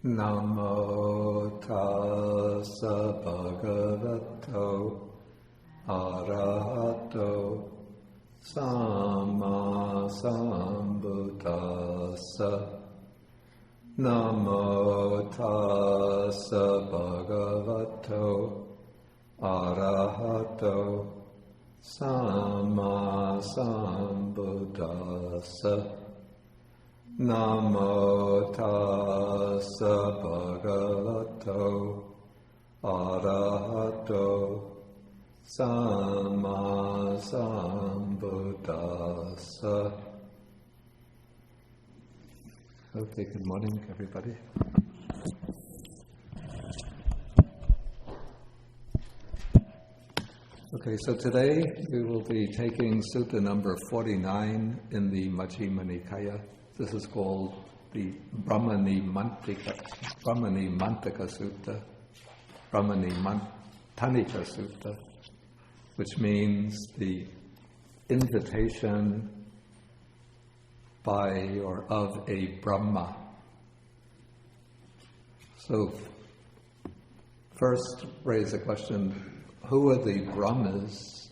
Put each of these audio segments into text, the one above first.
Namo tassa bhagavato arahato samma sambuddhassa. Namo tassa bhagavato arahato samma sambuddhassa. Namo tassa bhagavato arahato samma sambuddhassa. Okay, good morning, everybody. Okay, so today we will be taking Sutta number 49 in the Majjhima Nikāya. This is called the Brahmanimantanika Sutta, Brahmanimantanika Sutta, which means the invitation by or of a Brahma. So, first raise the question, who are the Brahmas?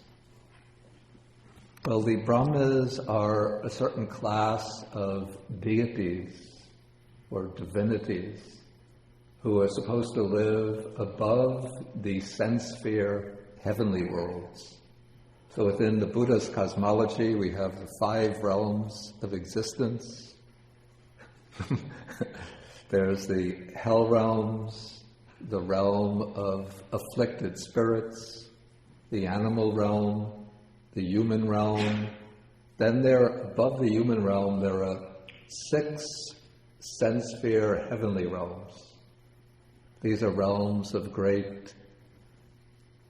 Well, the Brahmas are a certain class of deities or divinities who are supposed to live above the sense sphere heavenly worlds. So within the Buddha's cosmology, we have the 5 realms of existence. There's the hell realms, the realm of afflicted spirits, the animal realm, the human realm. Then there, above the human realm, there are 6 sense sphere heavenly realms. These are realms of great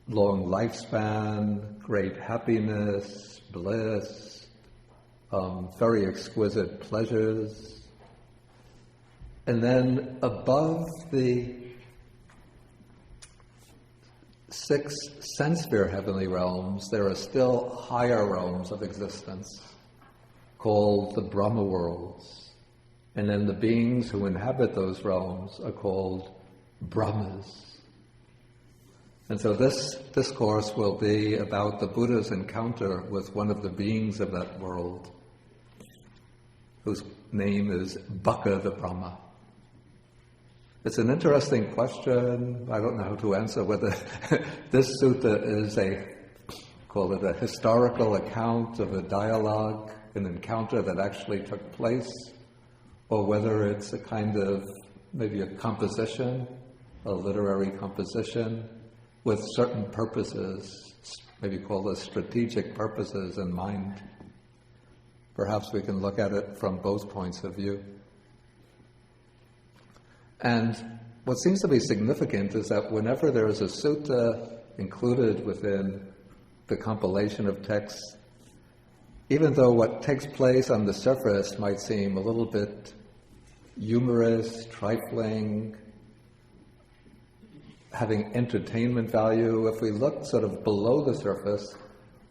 long lifespan, great happiness, bliss, very exquisite pleasures. And then above the 6 sense sphere heavenly realms, there are still higher realms of existence called the Brahma worlds. And then the beings who inhabit those realms are called Brahmas. And so this discourse will be about the Buddha's encounter with one of the beings of that world, whose name is Baka the Brahma. It's an interesting question. I don't know how to answer whether this sutta is call it a historical account of a dialogue, an encounter that actually took place, or whether it's a kind of, maybe a composition, a literary composition, with certain purposes, maybe called as strategic purposes in mind. Perhaps we can look at it from both points of view. And what seems to be significant is that whenever there is a sutta included within the compilation of texts, even though what takes place on the surface might seem a little bit humorous, trifling, having entertainment value, if we look sort of below the surface,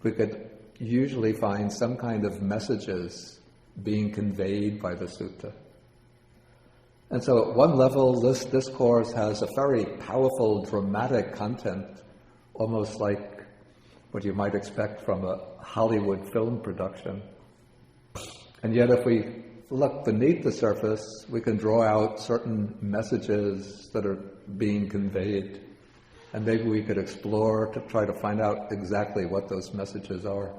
we could usually find some kind of messages being conveyed by the sutta. And so at one level, this discourse has a very powerful, dramatic content, almost like what you might expect from a Hollywood film production. And yet if we look beneath the surface, we can draw out certain messages that are being conveyed. And maybe we could explore to try to find out exactly what those messages are.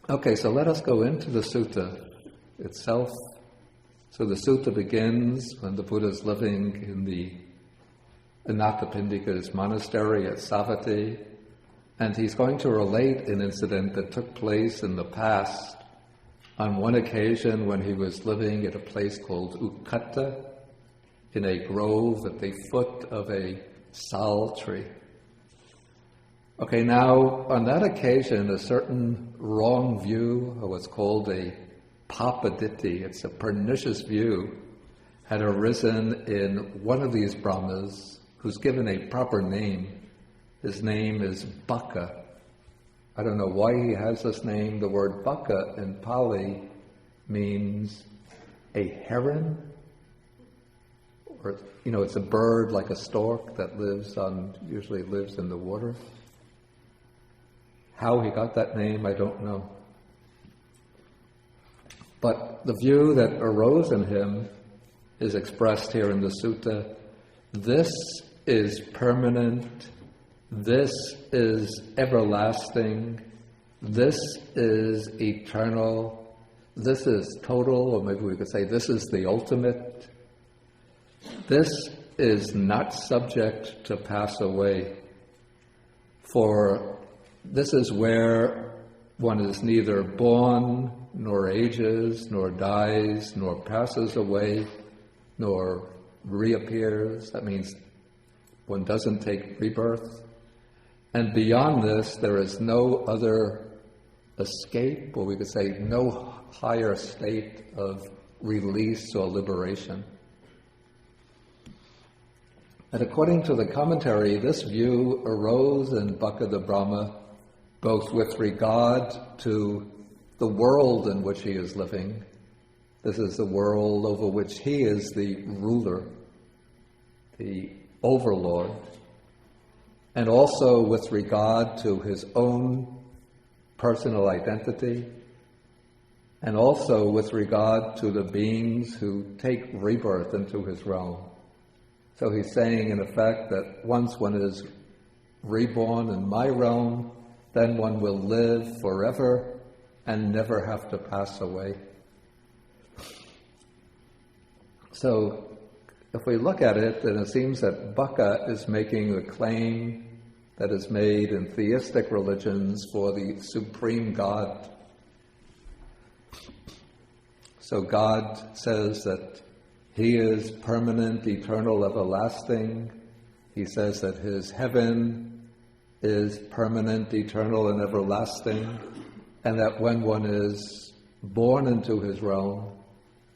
Okay, so let us go into the sutta itself. So the sutta begins when the Buddha is living in the Anathapindika's monastery at Savatthi, and he's going to relate an incident that took place in the past on one occasion when he was living at a place called Ukkata, in a grove at the foot of a sal tree. Okay, now on that occasion, a certain wrong view of what's called a papaditi, it's a pernicious view, had arisen in one of these Brahmas, who's given a proper name. His name is Baka. I don't know why he has this name. The word Baka in Pali means a heron or it's a bird like a stork that usually lives in the water. How he got that name, I don't know. But the view that arose in him is expressed here in the sutta. This is permanent. This is everlasting. This is eternal. This is total, or maybe we could say this is the ultimate. This is not subject to pass away. For this is where one is neither born, nor ages, nor dies, nor passes away, nor reappears. That means one doesn't take rebirth. And beyond this, there is no other escape, or we could say no higher state of release or liberation. And according to the commentary, this view arose in Baka the Brahma both with regard to the world in which he is living. This is the world over which he is the ruler, the overlord, and also with regard to his own personal identity, and also with regard to the beings who take rebirth into his realm. So he's saying, in effect, that once one is reborn in my realm, then one will live forever and never have to pass away. So if we look at it, then it seems that Baka is making the claim that is made in theistic religions for the supreme God. So God says that he is permanent, eternal, everlasting. He says that his heaven is permanent, eternal, and everlasting, and that when one is born into his realm,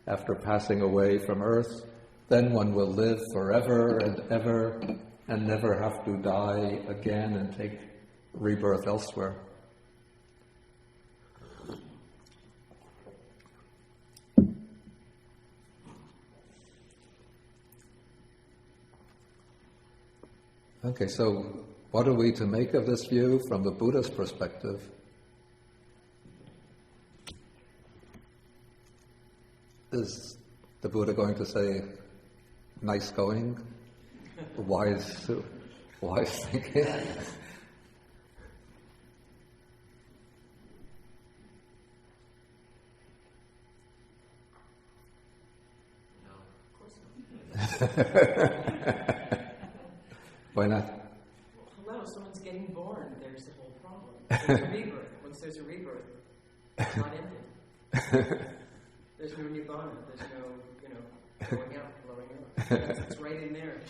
after passing away from earth, then one will live forever and ever and never have to die again and take rebirth elsewhere. Okay, so what are we to make of this view from the Buddhist perspective? Is the Buddha going to say, nice going, wise thinking? No, of course not. Why not? Well, hello, someone's getting born. There's the whole problem. There's a rebirth. Once there's a rebirth, it's not ending. There's no nibbana. There's no, going out, blowing up. It's right in there.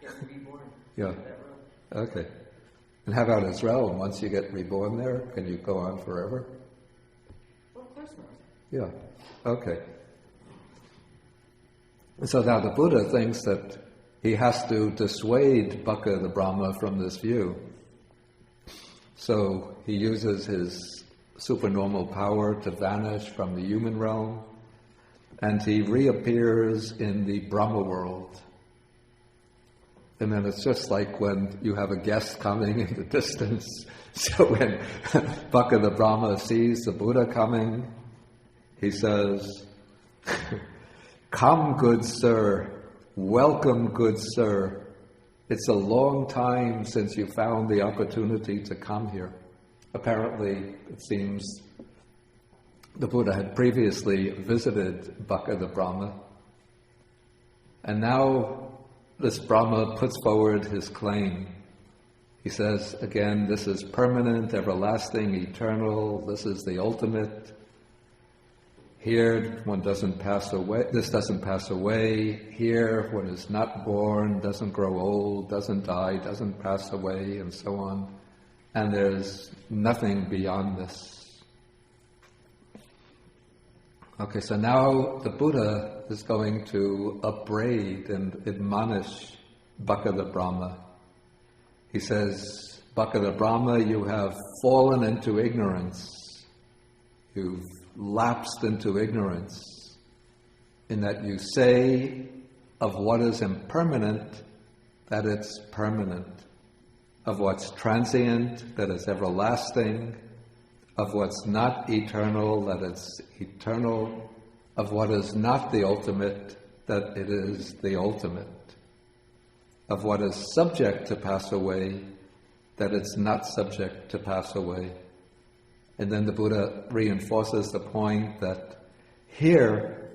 Getting reborn. Yeah. That realm. Okay. And how about his realm? Once you get reborn there, can you go on forever? Well, of course not. Yeah. Okay. So now the Buddha thinks that he has to dissuade Baka the Brahma from this view. So he uses his supernormal power to vanish from the human realm, and he reappears in the Brahma world. And then it's just like when you have a guest coming in the distance. So when Baka the Brahma sees the Buddha coming, he says, "Come, good sir. Welcome, good sir. It's a long time since you found the opportunity to come here." Apparently, it seems the Buddha had previously visited Baka the Brahma, and now this Brahma puts forward his claim. He says, again, this is permanent, everlasting, eternal, this is the ultimate. Here, one doesn't pass away, this doesn't pass away. Here, one is not born, doesn't grow old, doesn't die, doesn't pass away, and so on. And there's nothing beyond this. Okay, so now the Buddha is going to upbraid and admonish Baka the Brahma. He says, Baka the Brahma, you have fallen into ignorance. You've lapsed into ignorance in that you say of what is impermanent, that it's permanent, of what's transient, that it's everlasting, of what's not eternal, that it's eternal, of what is not the ultimate, that it is the ultimate, of what is subject to pass away, that it's not subject to pass away. And then the Buddha reinforces the point that here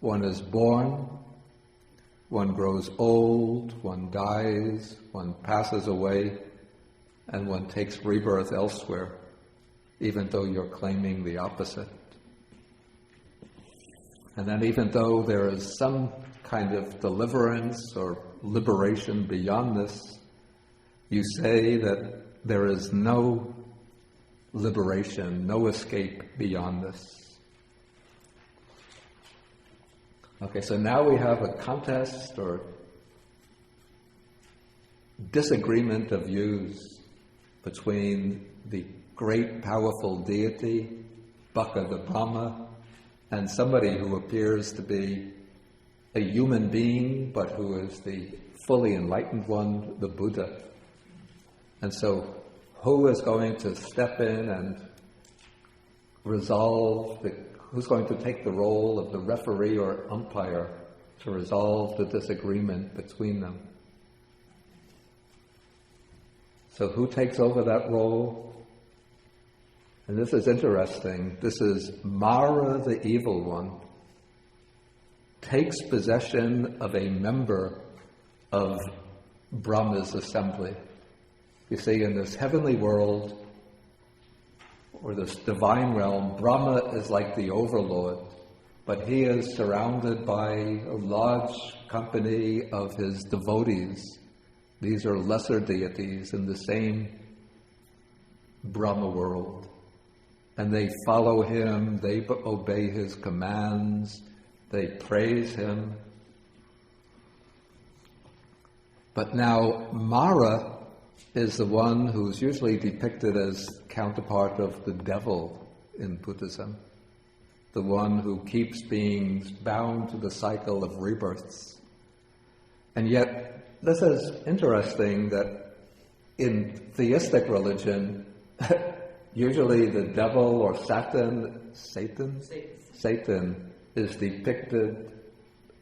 one is born, one grows old, one dies, one passes away, and one takes rebirth elsewhere, even though you're claiming the opposite. And then even though there is some kind of deliverance or liberation beyond this, you say that there is no liberation, no escape beyond this. Okay, so now we have a contest or disagreement of views between the great powerful deity, Baka the Brahma, and somebody who appears to be a human being, but who is the fully enlightened one, the Buddha. And so, who is going to step in and resolve who's going to take the role of the referee or umpire to resolve the disagreement between them? So who takes over that role? And this is interesting. This is Mara, the evil one, takes possession of a member of Brahma's assembly. You see, in this heavenly world, or this divine realm, Brahma is like the overlord, but he is surrounded by a large company of his devotees. These are lesser deities in the same Brahma world. And they follow him, they obey his commands, they praise him. But now Mara is the one who's usually depicted as counterpart of the devil in Buddhism, the one who keeps being bound to the cycle of rebirths. And yet, this is interesting that in theistic religion, usually the devil or Satan is depicted.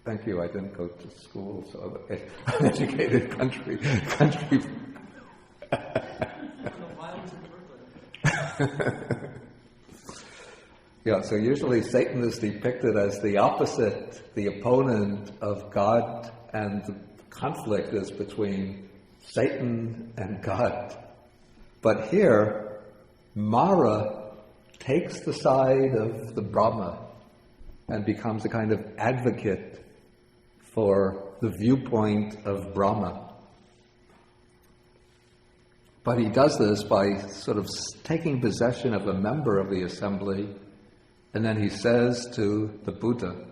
Thank you, I didn't go to school, so I'm an educated country. Yeah, so usually Satan is depicted as the opposite, the opponent of God, and the conflict is between Satan and God. But here, Mara takes the side of the Brahma and becomes a kind of advocate for the viewpoint of Brahma. But he does this by sort of taking possession of a member of the assembly, and then he says to the Buddha,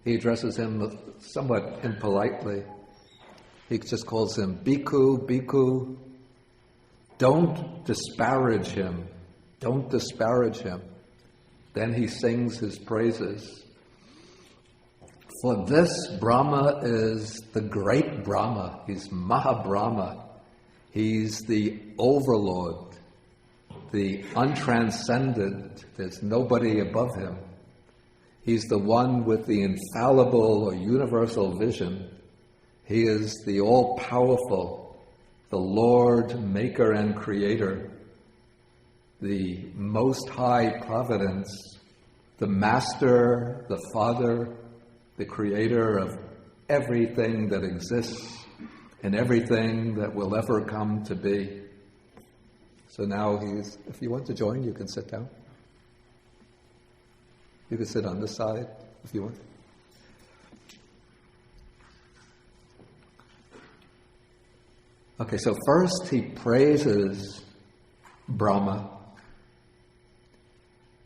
he addresses him somewhat impolitely. He just calls him Bhikkhu, Bhikkhu. Don't disparage him. Don't disparage him. Then he sings his praises. For this Brahma is the great Brahma. He's Mahabrahma. He's the overlord, the untranscended. There's nobody above him. He's the one with the infallible or universal vision. He is the all-powerful, the Lord, maker and creator, the most high providence, the master, the father, the creator of everything that exists and everything that will ever come to be. So now if you want to join, you can sit down. You can sit on this side if you want. Okay, so first he praises Brahma,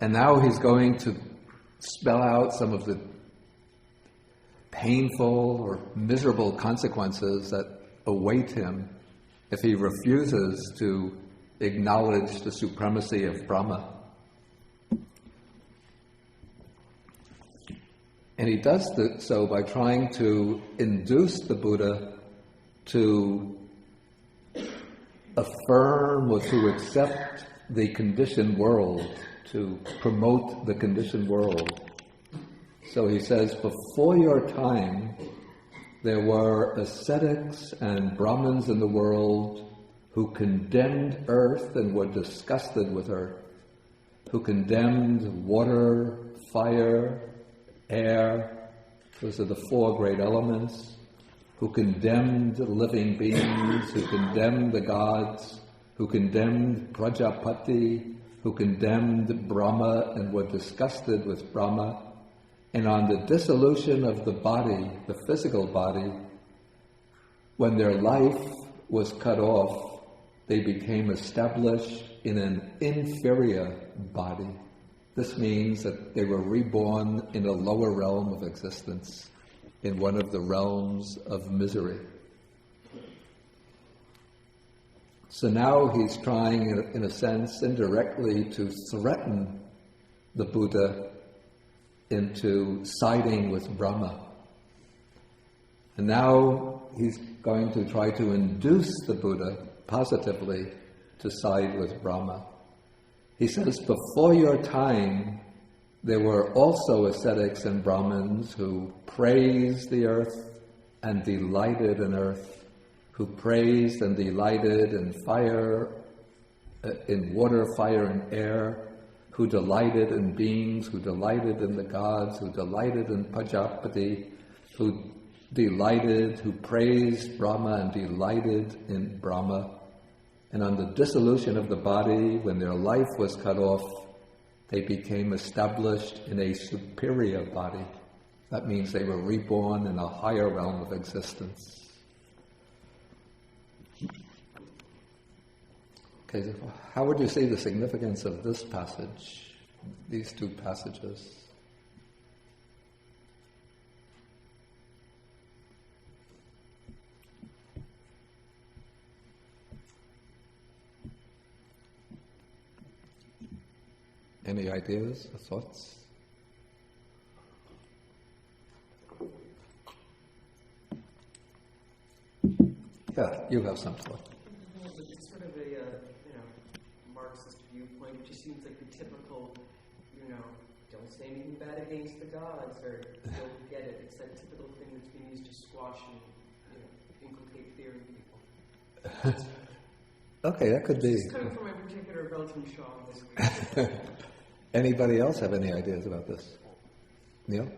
and now he's going to spell out some of the painful or miserable consequences that await him if he refuses to acknowledge the supremacy of Brahma. And he does so by trying to induce the Buddha to affirm or to accept the conditioned world, to promote the conditioned world. So he says, before your time, there were ascetics and Brahmins in the world who condemned earth and were disgusted with earth, who condemned water, fire, air, those are the four great elements, who condemned living beings, who condemned the gods, who condemned Prajapati, who condemned Brahma and were disgusted with Brahma. And on the dissolution of the body, the physical body, when their life was cut off, they became established in an inferior body. This means that they were reborn in a lower realm of existence, in one of the realms of misery. So now he's trying, in a sense, indirectly to threaten the Buddha into siding with Brahma. And now he's going to try to induce the Buddha positively to side with Brahma. He says, before your time, there were also ascetics and Brahmins who praised the earth and delighted in earth, who praised and delighted in fire, in water, fire, and air, who delighted in beings, who delighted in the gods, who delighted in Prajapati, who praised Brahma and delighted in Brahma. And on the dissolution of the body, when their life was cut off, they became established in a superior body. That means they were reborn in a higher realm of existence. Okay, so how would you see the significance of this passage, these two passages? Any ideas or thoughts? Yeah, you have some thought. It's sort of a Marxist viewpoint. It just seems like the typical, don't say anything bad against the gods, or don't get it. It's that typical thing that's being used to squash and inculcate fear in people. Okay, that could be. It's coming from my particular Belgian shawl this week. Anybody else have any ideas about this? Neil?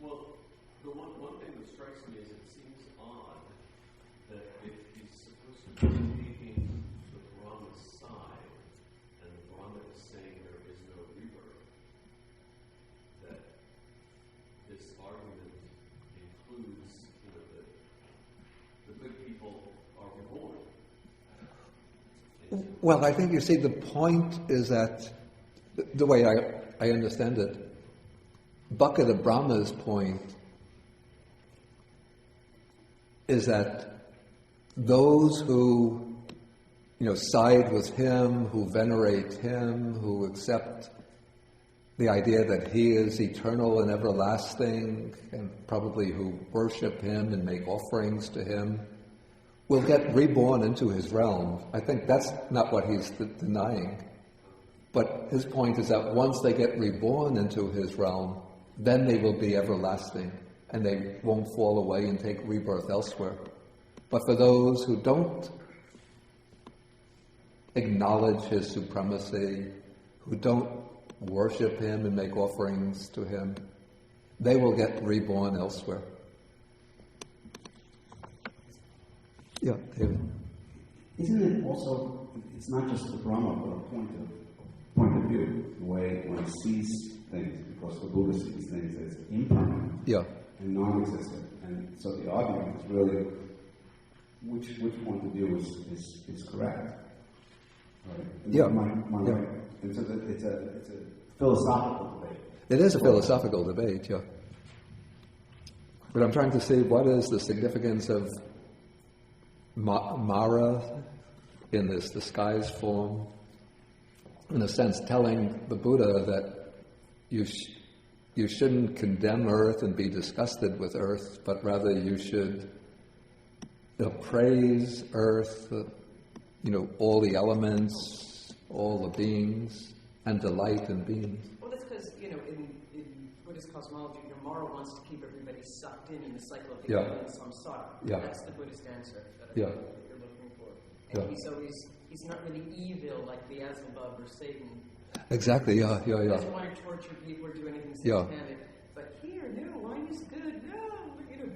Well, the one thing that strikes me is it seems odd that if he's supposed to be taking the Brahma's side, and the Brahma is saying there is no rebirth, that this argument includes, that the good people are reborn. Well, I think you see the point is that, the way I understand it, Baka the Brahma's point is that those who, side with him, who venerate him, who accept the idea that he is eternal and everlasting, and probably who worship him and make offerings to him, will get reborn into his realm. I think that's not what he's denying. But his point is that once they get reborn into his realm, then they will be everlasting, and they won't fall away and take rebirth elsewhere. But for those who don't acknowledge his supremacy, who don't worship him and make offerings to him, they will get reborn elsewhere. Yeah, David. Isn't it also, it's not just the Brahma, but a point of view, the way one sees things, because the Buddha sees things as impermanent and non-existent. And so the argument is really which point of view is correct. Right? Right. And so it's a philosophical debate. It is a philosophical debate, yeah. But I'm trying to see what is the significance of Mara in this disguised form, in a sense telling the Buddha that you shouldn't condemn earth and be disgusted with earth, but rather you should praise earth, all the elements, all the beings, and delight in beings. Well, that's because, in Buddhist cosmology, Mara wants to keep everybody sucked in the cycle of the and samsara. Yeah. That's the Buddhist answer that I think that you're looking for. And he's not really evil like Beelzebub or Satan. Exactly, yeah. He doesn't want to torture people or do anything satanic. But here, no, wine is good. No,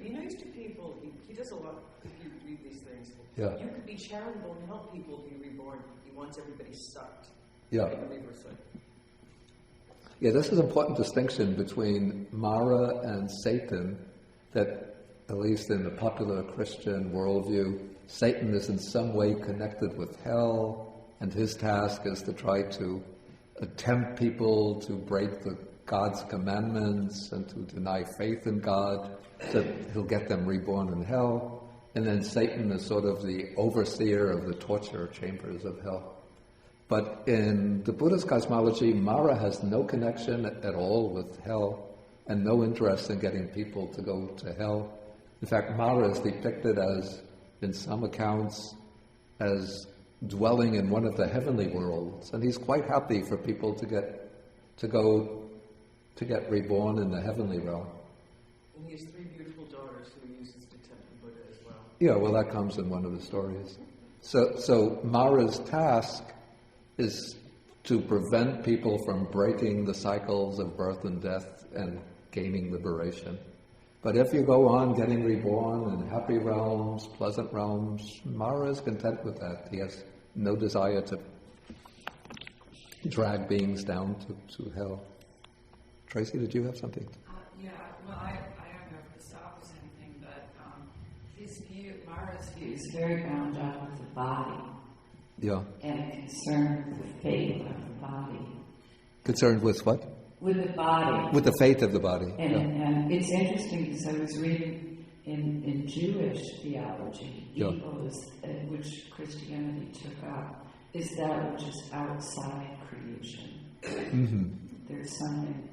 be nice to people. He does a lot. If you read these things, you could be charitable and help people be reborn. He wants everybody sucked. Yeah. In the rebirth cycle. Yeah, this is an important distinction between Mara and Satan, that, at least in the popular Christian worldview, Satan is in some way connected with hell, and his task is to try to tempt people to break God's commandments and to deny faith in God, so he'll get them reborn in hell. And then Satan is sort of the overseer of the torture chambers of hell. But in the Buddhist cosmology, Mara has no connection at all with hell and no interest in getting people to go to hell. In fact, Mara is depicted as, in some accounts, as dwelling in one of the heavenly worlds, and he's quite happy for people to get reborn in the heavenly realm. And he has 3 beautiful daughters who he uses to tempt the Buddha as well. Yeah, well, that comes in one of the stories. So Mara's task is to prevent people from breaking the cycles of birth and death and gaining liberation. But if you go on getting reborn in happy realms, pleasant realms, Mara is content with that. He has no desire to drag beings down to hell. Tracy, did you have something? I don't know if this offers anything, but Mara's view is very bound up with the body. Yeah. And concerned with the fate of the body. Concerned with what? With the body. With the fate of the body. And it's interesting because I was reading in Jewish theology, evil is, which Christianity took up, is that which is outside creation. Mm-hmm. There's something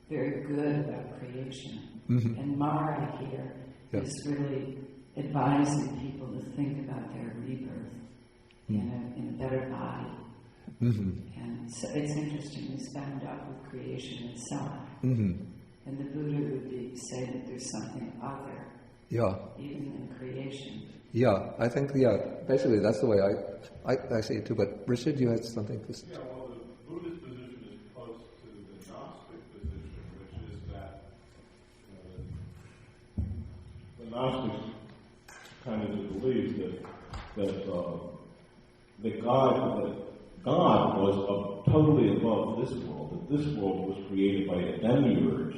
very good about creation. Mm-hmm. And Mara here is really advising people to think about their rebirth. In a better body. Mm-hmm. And so it's interesting, it's bound up with creation itself. Mm-hmm. And the Buddha would say that there's something other, even in creation. Yeah, I think, basically that's the way I see it too. But Richard, you had something to say? Yeah, well, the Buddhist position is close to the Gnostic position, which is that the Gnostics kind of believe that God was totally above this world, that this world was created by a demiurge,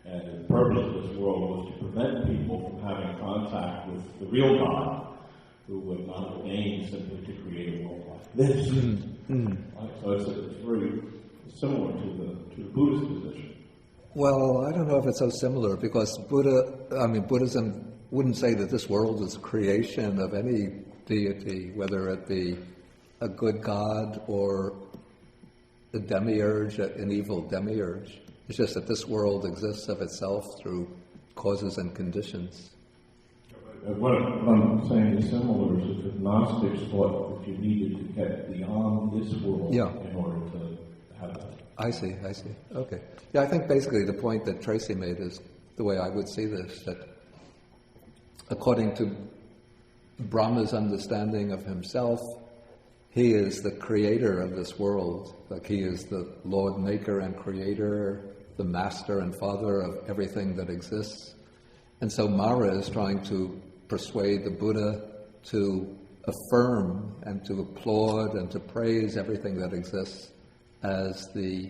and the purpose of this world was to prevent people from having contact with the real God, who would not ordain simply to create a world like this. Mm-hmm. So it's very similar to the Buddhist position. Well, I don't know if it's so similar, because Buddhism wouldn't say that this world is a creation of any deity, whether it be a good god or a demiurge, an evil demiurge. It's just that this world exists of itself through causes and conditions. What I'm saying is similar is that the Gnostics thought that you needed to get beyond this world in order to have that. I see. Okay. Yeah, I think basically the point that Tracy made is the way I would see this, that according to Brahma's understanding of himself, he is the creator of this world. Like he is the Lord, maker, and creator, the master and father of everything that exists. And so Mara is trying to persuade the Buddha to affirm and to applaud and to praise everything that exists as the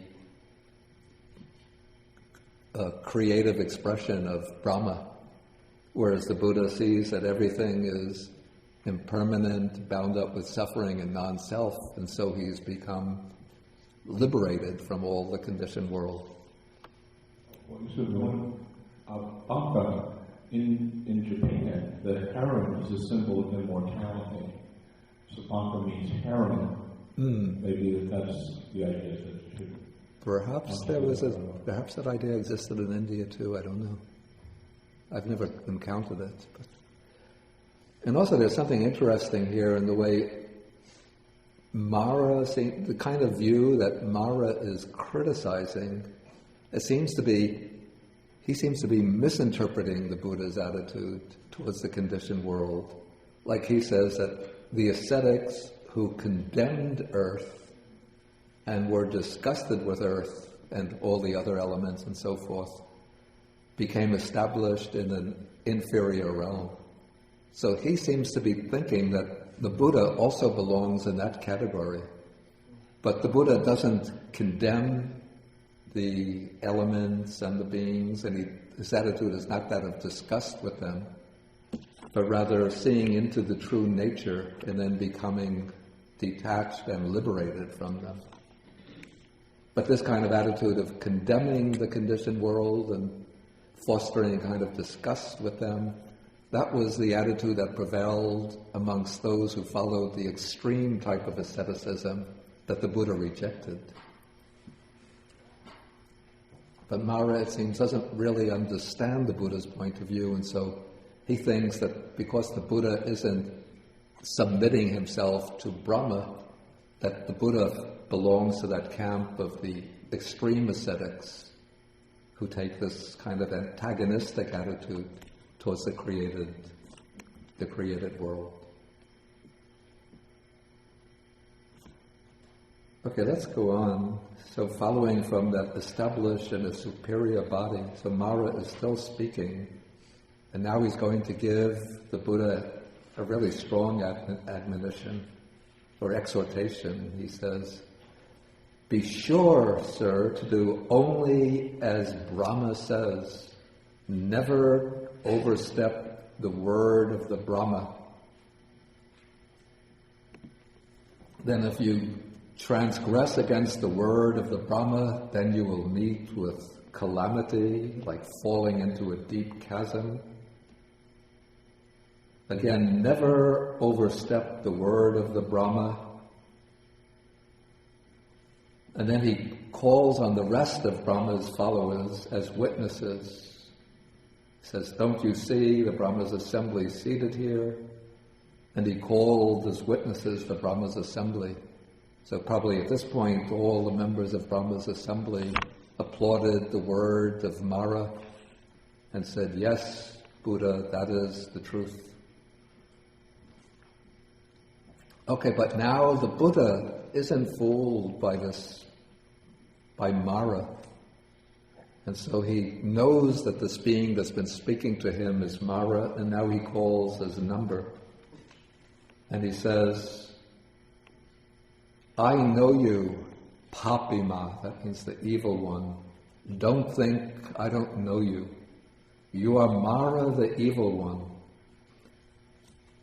creative expression of Brahma, whereas the Buddha sees that everything is impermanent, bound up with suffering and non-self, and so he's become liberated from all the conditioned world. Well, you said Baka in Japan, the heron is a symbol of immortality. So Baka means heron. Maybe that's the idea that it should Perhaps perhaps that idea existed in India too, I don't know. I've never encountered it. And also there's something interesting here in the way Mara, the kind of view that Mara is criticizing, he seems to be misinterpreting the Buddha's attitude towards the conditioned world. Like he says that the ascetics who condemned earth and were disgusted with earth and all the other elements and so forth became established in an inferior realm. So he seems to be thinking that the Buddha also belongs in that category. But the Buddha doesn't condemn the elements and the beings, and his attitude is not that of disgust with them, but rather seeing into the true nature and then becoming detached and liberated from them. But this kind of attitude of condemning the conditioned world and fostering a kind of disgust with them, that was the attitude that prevailed amongst those who followed the extreme type of asceticism that the Buddha rejected. But Mara, it seems, doesn't really understand the Buddha's point of view, and so he thinks that because the Buddha isn't submitting himself to Brahma, that the Buddha belongs to that camp of the extreme ascetics who take this kind of antagonistic attitude towards the created world. Okay, let's go on. So following from that established in a superior body, so Mara is still speaking, and now he's going to give the Buddha a really strong admonition or exhortation. He says, "Be sure, sir, to do only as Brahma says. Never overstep the word of the Brahma. Then if you transgress against the word of the Brahma, then you will meet with calamity, like falling into a deep chasm. Again, never overstep the word of the Brahma." And then he calls on the rest of Brahma's followers as witnesses. He says, "Don't you see the Brahma's assembly seated here?" And he called as witnesses for Brahma's assembly. So probably at this point, all the members of Brahma's assembly applauded the word of Mara and said, "Yes, Buddha, that is the truth." Okay, but now the Buddha isn't fooled by Mara. And so he knows that this being that's been speaking to him is Mara, and now he calls his number. And he says, "I know you, Papima," that means the evil one. "Don't think I don't know you. You are Mara, the evil one."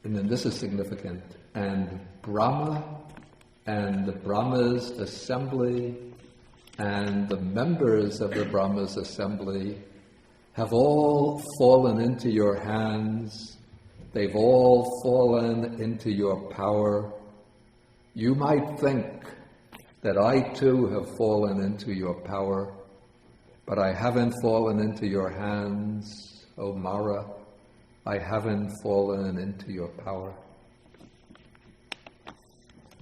And then this is significant. "And Brahma and the Brahma's assembly and the members of the Brahma's assembly have all fallen into your hands. They've all fallen into your power. You might think that I too have fallen into your power, but I haven't fallen into your hands, O Mara. I haven't fallen into your power."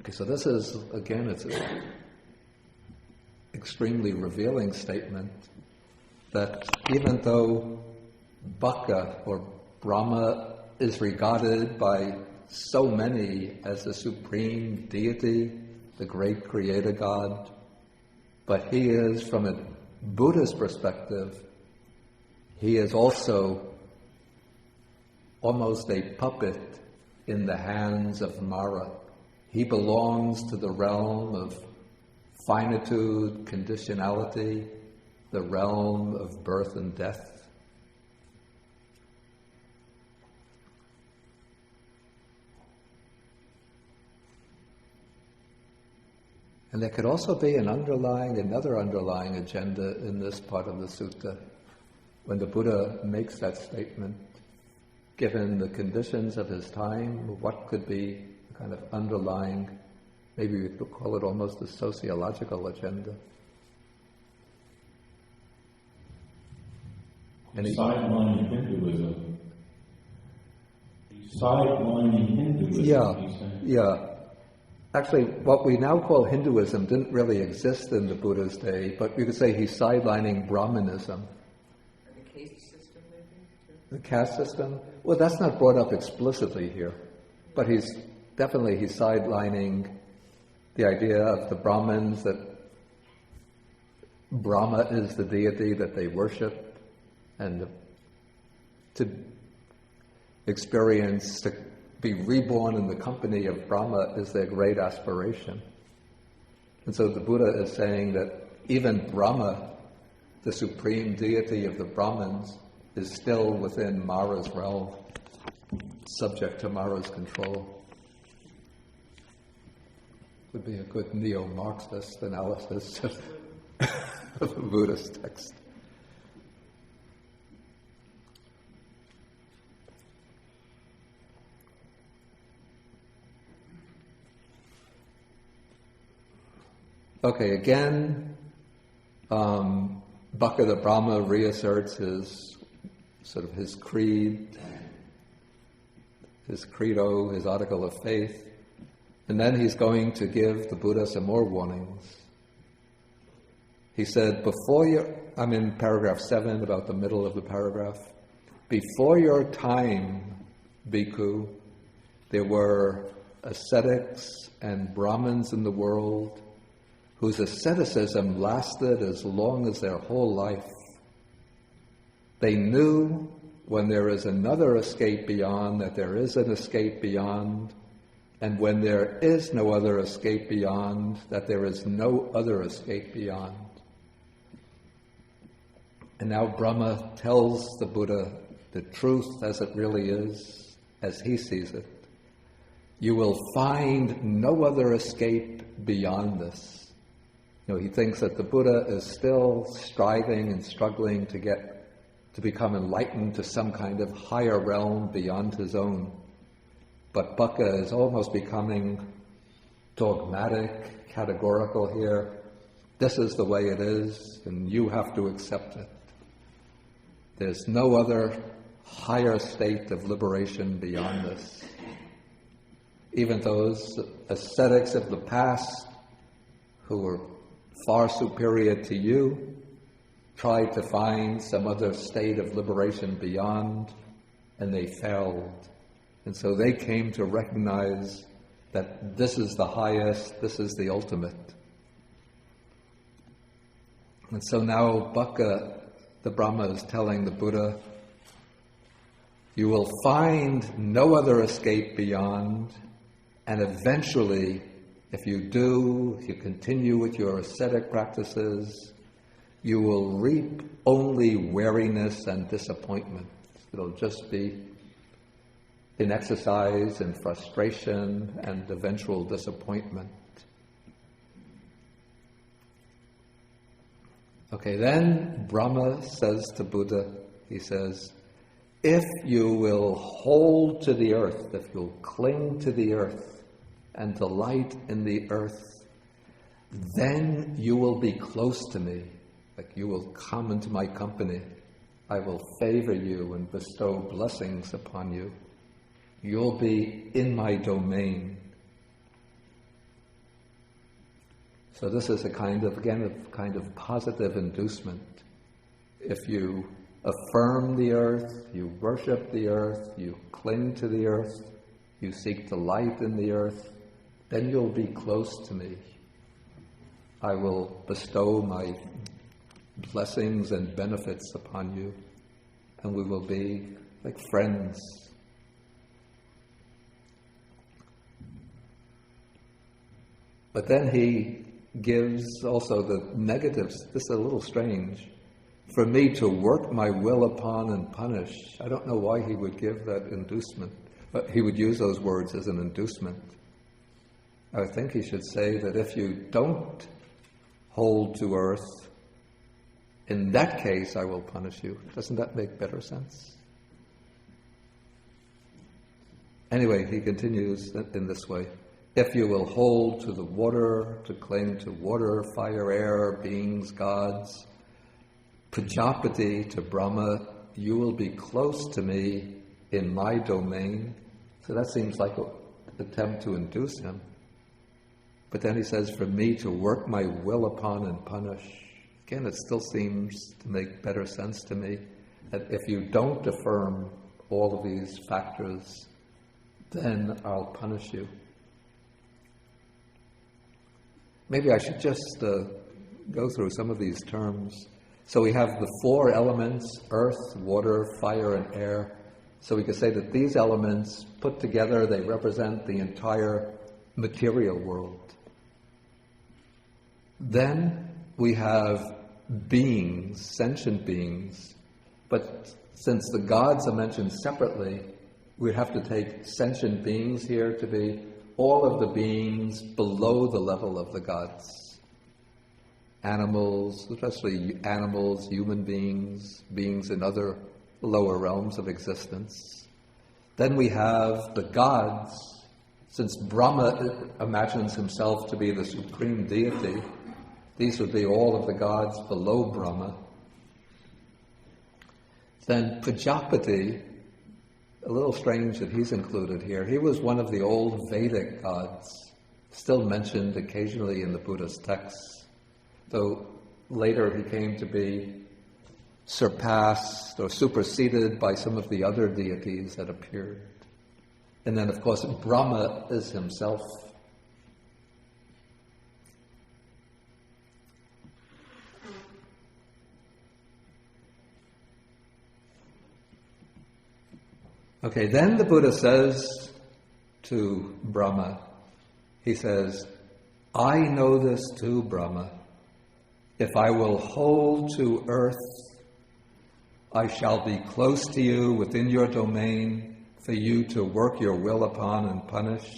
Okay, so this is, again, it's an extremely revealing statement that even though Baka, or Brahma, is regarded by so many as the supreme deity, the great creator God, but he is, from a Buddhist perspective, he is also almost a puppet in the hands of Mara. He belongs to the realm of finitude, conditionality, the realm of birth and death. And there could also be another underlying agenda in this part of the sutta. When the Buddha makes that statement, given the conditions of his time, what could be a kind of underlying, maybe we could call it almost a sociological agenda? And sidelining Hinduism. Sidelining Hinduism. Yeah. Actually, what we now call Hinduism didn't really exist in the Buddha's day, but you could say he's sidelining Brahmanism. And the caste system, maybe? The caste system? Well, that's not brought up explicitly here, but he's sidelining the idea of the Brahmins, that Brahma is the deity that they worship, and to experience, to be reborn in the company of Brahma is their great aspiration. And so the Buddha is saying that even Brahma, the supreme deity of the Brahmins, is still within Mara's realm, subject to Mara's control. Would be a good neo-Marxist analysis of the Buddhist text. Okay, again, Baka the Brahma reasserts his creed, his credo, his article of faith, and then he's going to give the Buddha some more warnings. He said, I'm in paragraph 7, about the middle of the paragraph. Before your time, Bhikkhu, there were ascetics and Brahmins in the world whose asceticism lasted as long as their whole life. They knew when there is another escape beyond, that there is an escape beyond, and when there is no other escape beyond, that there is no other escape beyond. And now Brahma tells the Buddha the truth as it really is, as he sees it. You will find no other escape beyond this. He thinks that the Buddha is still striving and struggling to become enlightened to some kind of higher realm beyond his own. But Baka is almost becoming dogmatic, categorical here. This is the way it is, and you have to accept it. There's no other higher state of liberation beyond this. Even those ascetics of the past who were far superior to you tried to find some other state of liberation beyond, and they failed. And so they came to recognize that this is the highest, this is the ultimate. And so now Baka the Brahma is telling the Buddha, you will find no other escape beyond, and eventually, if you continue with your ascetic practices, you will reap only weariness and disappointment. It'll just be inexercise and frustration and eventual disappointment. Okay, then Brahma says to Buddha, he says, if you will hold to the earth, if you'll cling to the earth and delight in the earth, then you will be close to me. Like you will come into my company. I will favor you and bestow blessings upon you. You'll be in my domain. So this is a kind of positive inducement. If you affirm the earth, you worship the earth, you cling to the earth, you seek delight in the earth, then you'll be close to me. I will bestow my blessings and benefits upon you, and we will be like friends. But then he gives also the negatives. This is a little strange. For me to work my will upon and punish. I don't know why he would give that inducement, but he would use those words as an inducement. I think he should say that if you don't hold to earth, in that case I will punish you. Doesn't that make better sense? Anyway, he continues in this way. If you will hold to the water, to cling to water, fire, air, beings, gods, Prajapati to Brahma, you will be close to me in my domain. So that seems like an attempt to induce him. But then he says, for me to work my will upon and punish. Again, it still seems to make better sense to me that if you don't affirm all of these factors, then I'll punish you. Maybe I should just go through some of these terms. So we have the four elements, earth, water, fire, and air. So we could say that these elements put together, they represent the entire material world. Then we have beings, sentient beings, but since the gods are mentioned separately, we have to take sentient beings here to be all of the beings below the level of the gods. Animals, especially animals, human beings, beings in other lower realms of existence. Then we have the gods. Since Brahma imagines himself to be the supreme deity, these would be all of the gods below Brahma. Then Prajapati, a little strange that he's included here. He was one of the old Vedic gods, still mentioned occasionally in the Buddha's texts, though later he came to be surpassed or superseded by some of the other deities that appeared. And then, of course, Brahma is himself. Okay, then the Buddha says to Brahma, he says, I know this too, Brahma. If I will hold to earth, I shall be close to you within your domain for you to work your will upon and punish.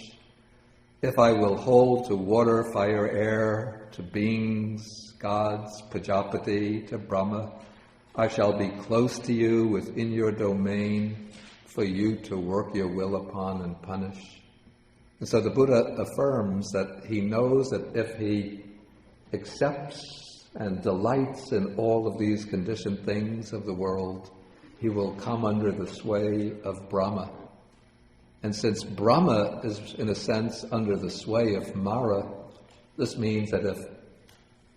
If I will hold to water, fire, air, to beings, gods, Prajapati, to Brahma, I shall be close to you within your domain for you to work your will upon and punish. And so the Buddha affirms that he knows that if he accepts and delights in all of these conditioned things of the world, he will come under the sway of Brahma. And since Brahma is, in a sense, under the sway of Mara, this means that if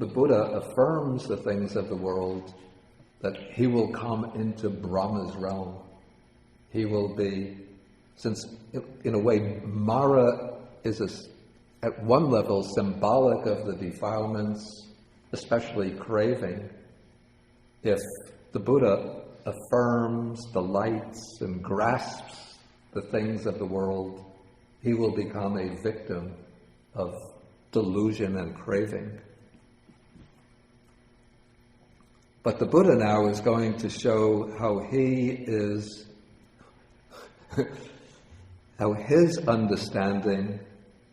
the Buddha affirms the things of the world, that he will come into Brahma's realm. He will be, since in a way Mara is at one level symbolic of the defilements, especially craving. If the Buddha affirms, delights, and grasps the things of the world, he will become a victim of delusion and craving. But the Buddha now is going to show how how his understanding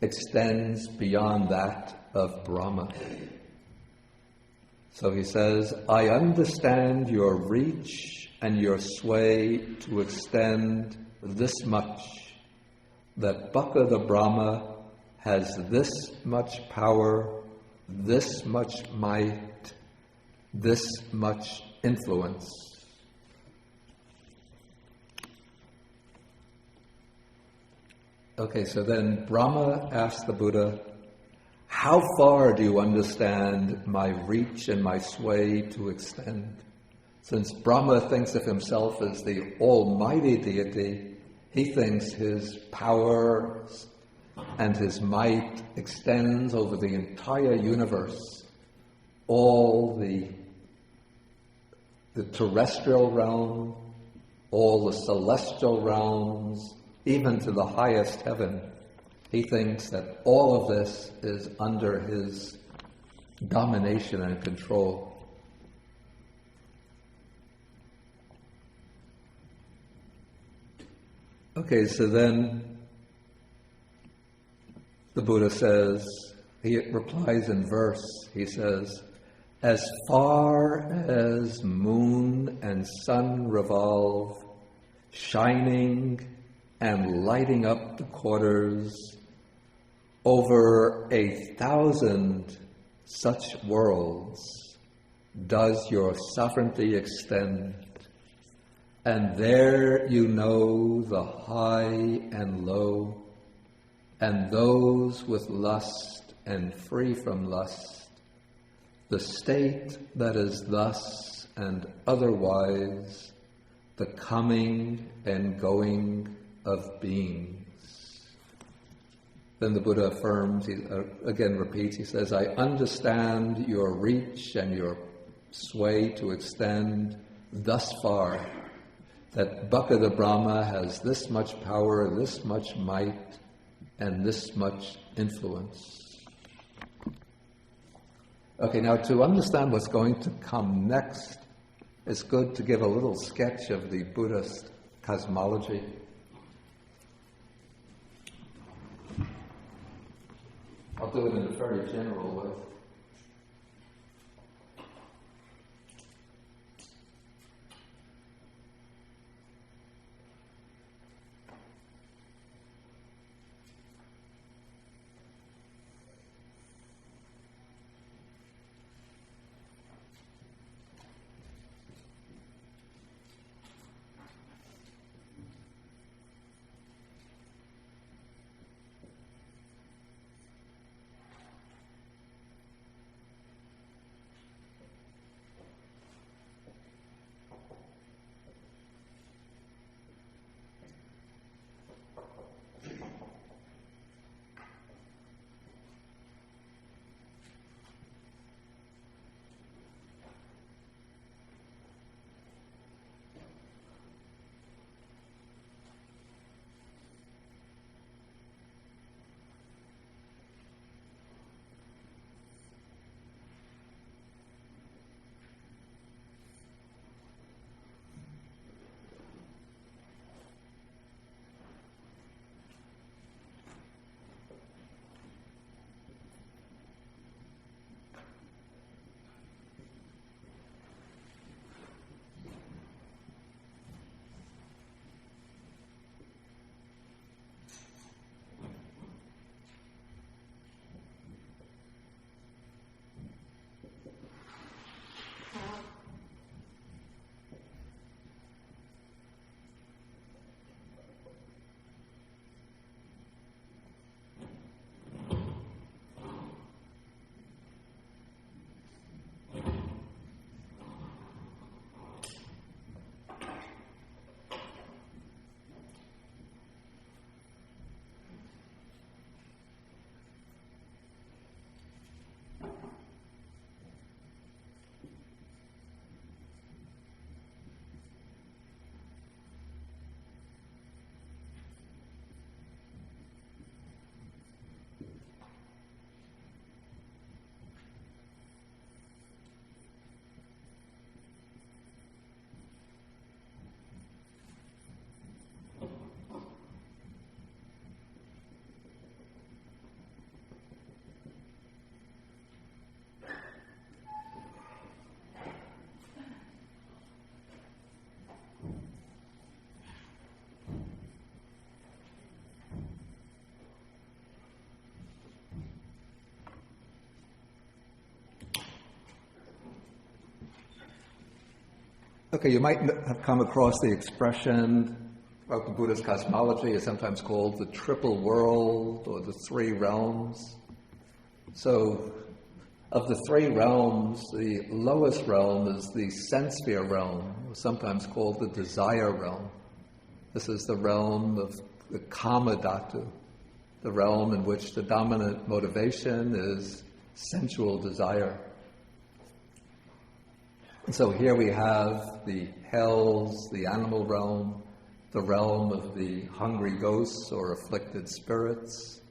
extends beyond that of Brahma. So he says, I understand your reach and your sway to extend this much, that Baka the Brahma has this much power, this much might, this much influence. Okay, so then Brahma asked the Buddha, how far do you understand my reach and my sway to extend? Since Brahma thinks of himself as the almighty deity, he thinks his power and his might extends over the entire universe, all the terrestrial realm, all the celestial realms, even to the highest heaven. He thinks that all of this is under his domination and control. Okay, so then the Buddha says, he replies in verse, he says, as far as moon and sun revolve, shining and lighting up the quarters, over 1,000 such worlds does your sovereignty extend. and there you know the high and low, and those with lust and free from lust, the state that is thus and otherwise, the coming and going of beings. Then the Buddha affirms, he again repeats, he says, I understand your reach and your sway to extend thus far, that Baka the Brahma has this much power, this much might, and this much influence. Okay, now to understand what's going to come next, it's good to give a little sketch of the Buddhist cosmology. I'll do it in a very general way. Okay, you might have come across the expression about the Buddhist cosmology. Is sometimes called the triple world or the three realms. So, of the three realms, the lowest realm is the sense sphere realm, sometimes called the desire realm. This is the realm of the kama dhatu, the realm in which the dominant motivation is sensual desire. And so here we have the hells, the animal realm, the realm of the hungry ghosts or afflicted spirits,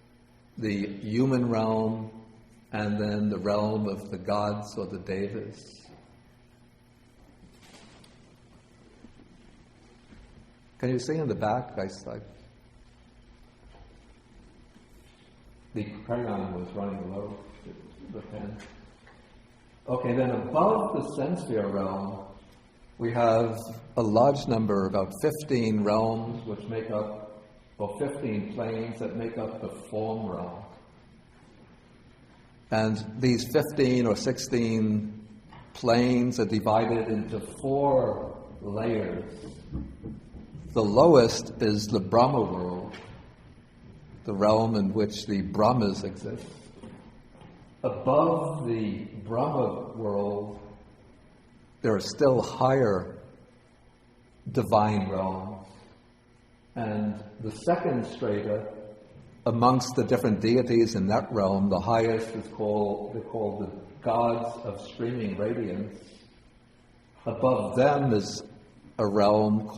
the human realm, and then the realm of the gods or the devas. Can you see in the back? The crayon was running low, the pen. Okay, then above the sense sphere realm, we have a large number, about 15 realms, which make up, or 15 planes that make up the form realm. And these 15 or 16 planes are divided into 4 layers, The lowest is the Brahma world, the realm in which the Brahmas exist. Above the Brahma world, there are still higher divine realms. And the second strata, amongst the different deities in that realm, the highest is called the gods of streaming radiance. Above them is a realm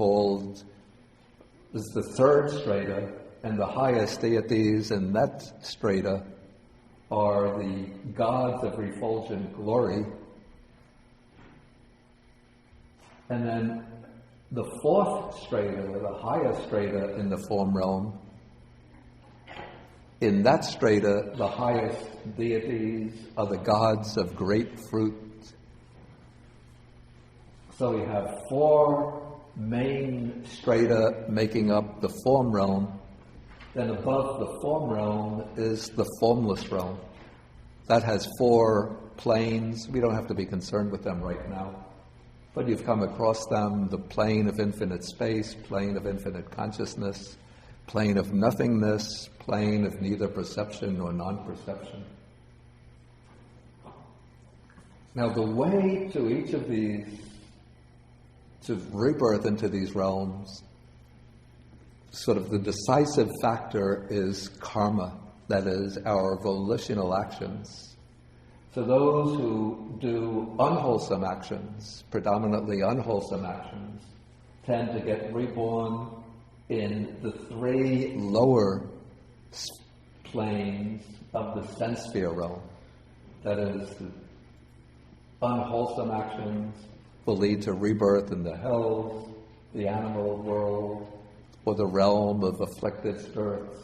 is the third strata, and the highest deities in that strata are the gods of refulgent glory. And then the fourth strata, or the highest strata in the form realm, in that strata, the highest deities are the gods of grapefruit. So we have four main strata making up the form realm. Then above the form realm is the formless realm. That has four planes. We don't have to be concerned with them right now. But you've come across them: the plane of infinite space, plane of infinite consciousness, plane of nothingness, plane of neither perception nor non-perception. Now the way to each of these, to rebirth into these realms, sort of the decisive factor is karma, that is, our volitional actions. So those who do unwholesome actions, predominantly unwholesome actions, tend to get reborn in the three lower planes of the sense sphere realm. That is, the unwholesome actions will lead to rebirth in the hells, the animal world, or the realm of afflicted spirits.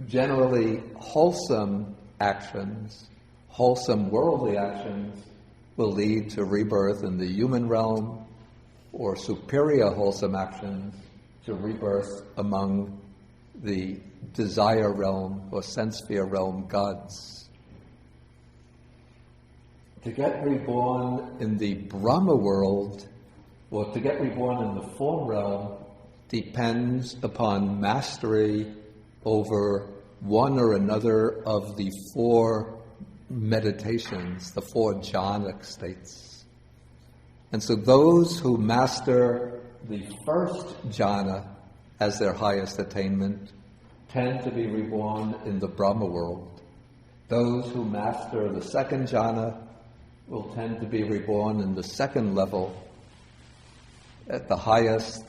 Generally, wholesome actions, wholesome worldly actions, will lead to rebirth in the human realm, or superior wholesome actions to rebirth among the desire realm or sense sphere realm gods. To get reborn in the Brahma world, or to get reborn in the form realm, depends upon mastery over one or another of the four meditations, the four jhanic states. And so those who master the first jhana as their highest attainment tend to be reborn in the Brahma world. Those who master the second jhana will tend to be reborn in the second level, at the highest,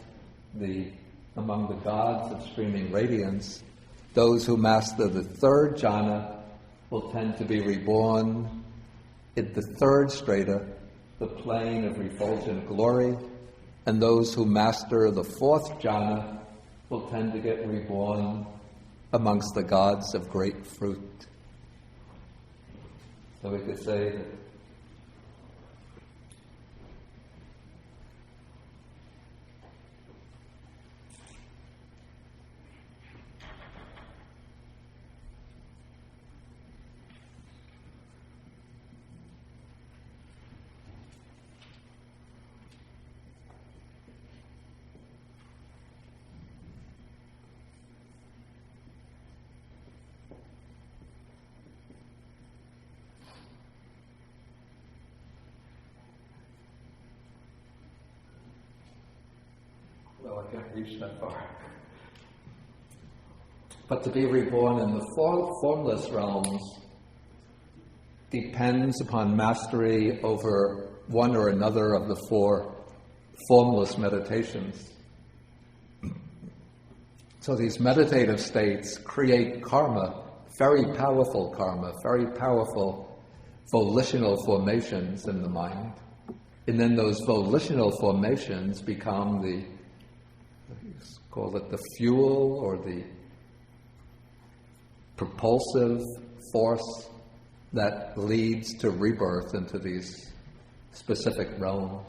among the gods of streaming radiance. Those who master the third jhana will tend to be reborn in the third strata, the plane of refulgent glory, and those who master the fourth jhana will tend to get reborn amongst the gods of grapefruit. So we could say that I can't reach that far. But to be reborn in the formless realms depends upon mastery over one or another of the four formless meditations. So these meditative states create karma, very powerful volitional formations in the mind. And then those volitional formations become call it the fuel or the propulsive force that leads to rebirth into these specific realms.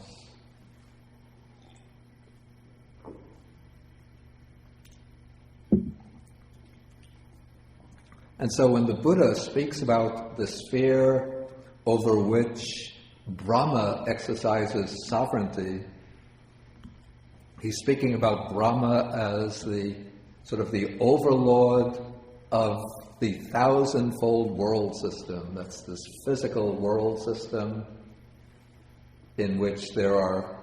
And so when the Buddha speaks about the sphere over which Brahma exercises sovereignty, He's speaking about Brahma as the sort of the overlord of the thousandfold world system. That's this physical world system in which there are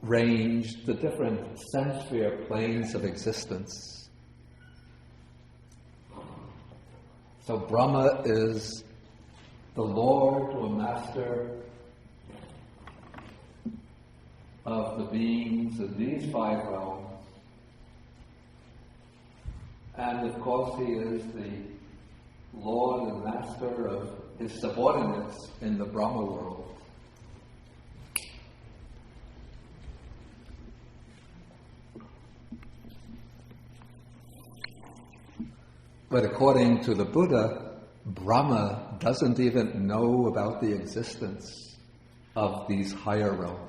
ranged the different sense-sphere planes of existence. So Brahma is the Lord or Master of the beings of these five realms. And of course he is the Lord and Master of his subordinates in the Brahma world. But according to the Buddha, Brahma doesn't even know about the existence of these higher realms.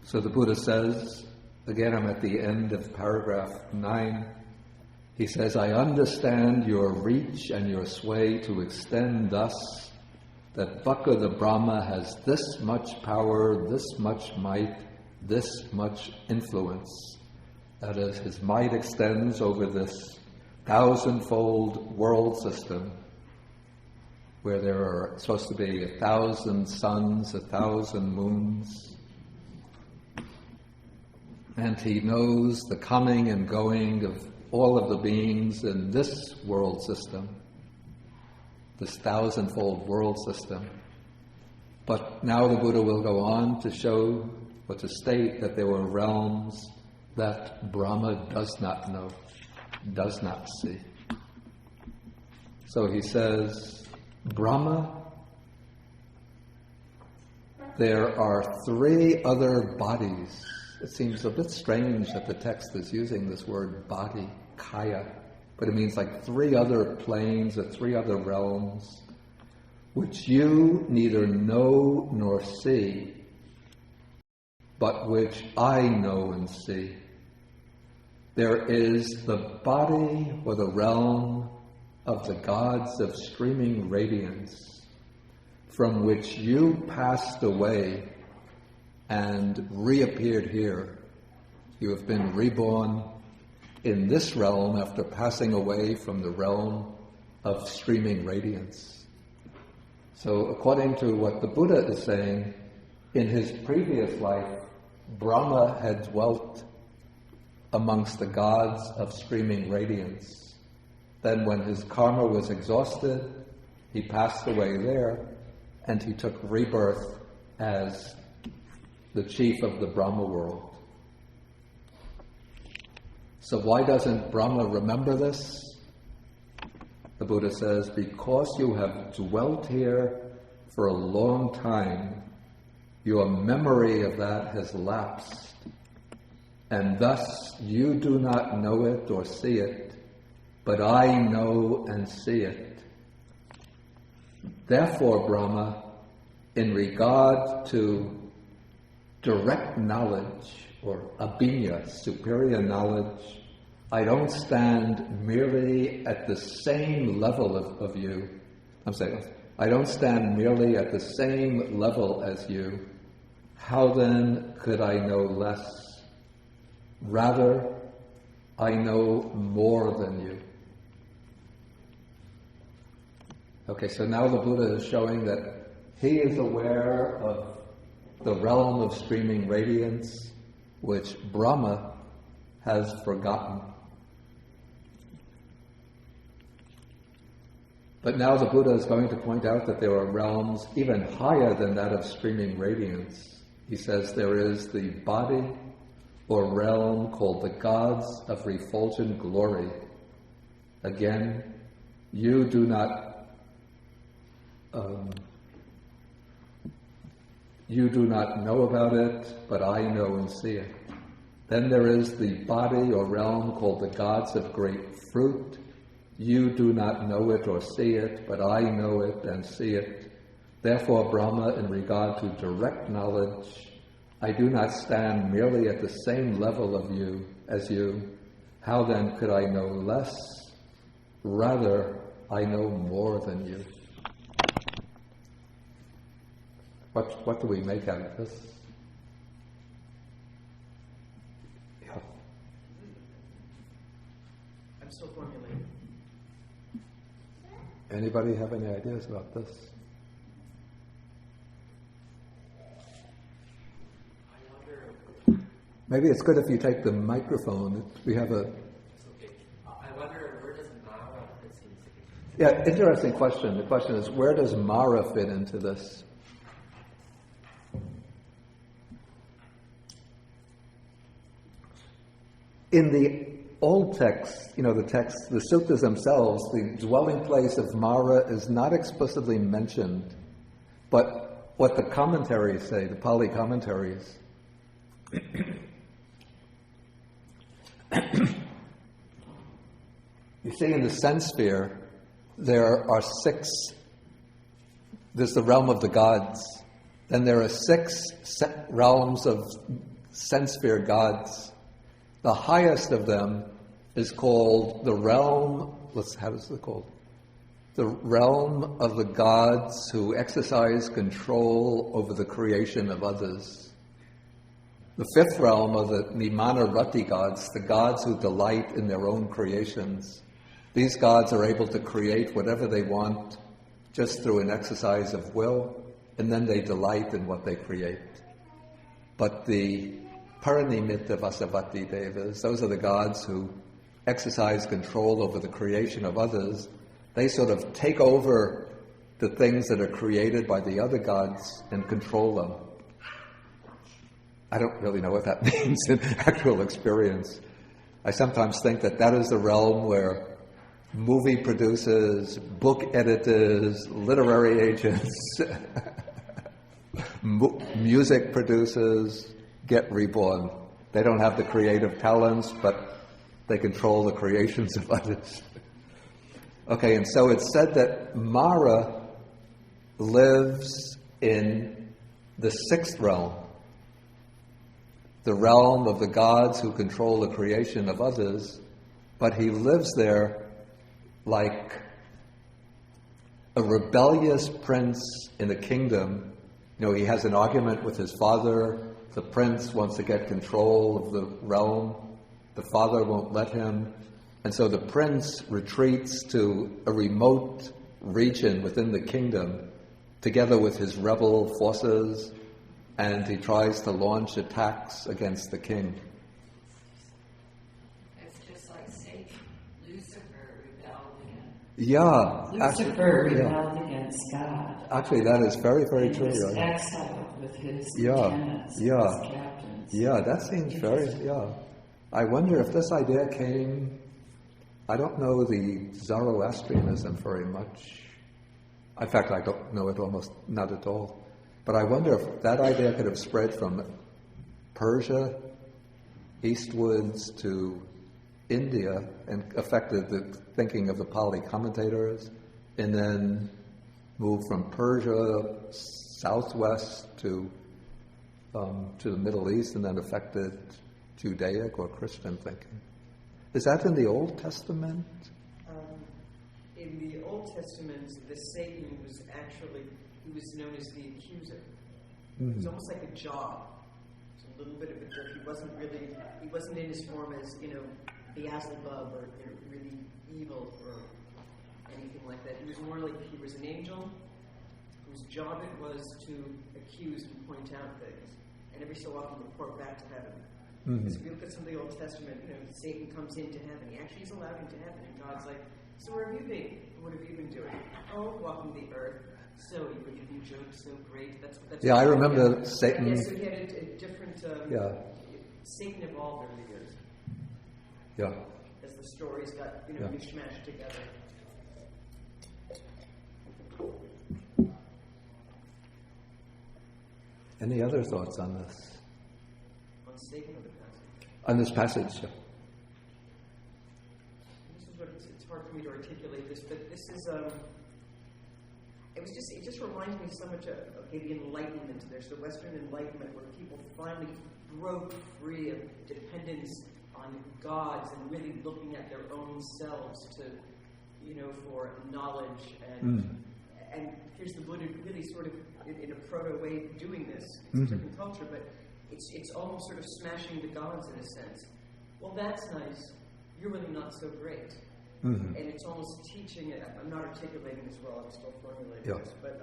So the Buddha says, again I'm at the end of paragraph 9, he says, I understand your reach and your sway to extend thus that Baka the Brahma has this much power, this much might, this much influence. That is, his might extends over this thousandfold world system where there are supposed to be 1,000 suns, 1,000 moons. And he knows the coming and going of all of the beings in this world system, this thousandfold world system. But now the Buddha will go on to show, or to state, that there were realms that Brahma does not know, does not see. So he says, Brahma, there are 3 other bodies. It seems a bit strange that the text is using this word body, kaya, but it means like 3 other planes or 3 other realms, which you neither know nor see, but which I know and see. There is the body or the realm of the gods of streaming radiance, from which you passed away and reappeared here. You have been reborn in this realm after passing away from the realm of streaming radiance. So according to what the Buddha is saying, in his previous life, Brahma had dwelt amongst the gods of streaming radiance. Then when his karma was exhausted, he passed away there and he took rebirth as the chief of the Brahma world. So why doesn't Brahma remember this? The Buddha says, because you have dwelt here for a long time, your memory of that has lapsed, and thus you do not know it or see it, but I know and see it. Therefore, Brahma, in regard to direct knowledge, or abhinya, superior knowledge, I don't stand merely at the same level of you. I'm saying, I don't stand merely at the same level as you. How then could I know less? Rather, I know more than you. Okay, so now the Buddha is showing that he is aware of the realm of streaming radiance, which Brahma has forgotten. But now the Buddha is going to point out that there are realms even higher than that of streaming radiance. He says there is the body or realm called the gods of refulgent glory. Again, you do not know about it, but I know and see it. Then there is the body or realm called the gods of great fruit. You do not know it or see it, but I know it and see it. Therefore, Brahma, in regard to direct knowledge, I do not stand merely at the same level of you as you. How then could I know less? Rather, I know more than you. What do we make out of this? Yeah. I'm still formulating. Anybody have any ideas about this? Maybe it's good if you take the microphone. We have a... Okay. I wonder, where does Mara fit into this? Yeah, interesting question. The question is, where does Mara fit into this? In the old text, the suttas themselves, the dwelling place of Mara is not explicitly mentioned, but what the commentaries say, the Pali commentaries, you see in the sense sphere, there are 6, there's the realm of the gods, then there are 6 realms of sense sphere gods. The highest of them is called the realm, how is it called? The realm of the gods who exercise control over the creation of others. The 5th realm are the Nimana Rati gods, the gods who delight in their own creations. These gods are able to create whatever they want just through an exercise of will, and then they delight in what they create. But the Paranimitta Vasavati Devas, those are the gods who exercise control over the creation of others. They sort of take over the things that are created by the other gods and control them. I don't really know what that means in actual experience. I sometimes think that is the realm where movie producers, book editors, literary agents, music producers get reborn. They don't have the creative talents, but they control the creations of others. Okay, and so it's said that Mara lives in the 6th realm, the realm of the gods who control the creation of others, but he lives there like a rebellious prince in a kingdom. He has an argument with his father. The prince wants to get control of the realm. The father won't let him. And so the prince retreats to a remote region within the kingdom together with his rebel forces, and he tries to launch attacks against the king. It's just like Satan. Lucifer rebelled against. Yeah. Lucifer rebelled against God. Actually, that is very, very and true. He was Right? exiled with his lieutenants, his captains. Yeah, that seems very, I wonder if this idea came, I don't know the Zoroastrianism very much. In fact, I don't know it almost not at all. But I wonder if that idea could have spread from Persia eastwards to India and affected the thinking of the Pali commentators, and then moved from Persia southwest to the Middle East, and then affected Judaic or Christian thinking. Is that in the Old Testament? In the Old Testament, the Satan was actually, he was known as the accuser. Mm-hmm. It's almost like a job. It's a little bit of a joke. He wasn't in his form as, Beelzebub or really evil or anything like that. He was more like he was an angel whose job it was to accuse and point out things, and every so often report back to heaven. Mm-hmm. Because if you look at some of the Old Testament, Satan comes into heaven. He actually is allowed into heaven, and God's like, so where have you been? What have you been doing? Oh, walking the earth. So you would do jokes so great. That's yeah, I remember Satan. Yeah, so he had a different. Satan evolved over the years. Yeah. As the stories got mishmashed together. Any other thoughts on this? On Satan or the passage? On this passage. Yeah. This is what it's hard for me to articulate this, but this is it just reminds me so much of the Enlightenment. There's the Western Enlightenment where people finally broke free of dependence on gods and really looking at their own selves to for knowledge and here's the Buddha really sort of in a proto way doing this. It's a different culture, but it's almost sort of smashing the gods in a sense. Well, that's nice. You're really not so great. And it's almost teaching. I'm not articulating this well. I'm still formulating this, but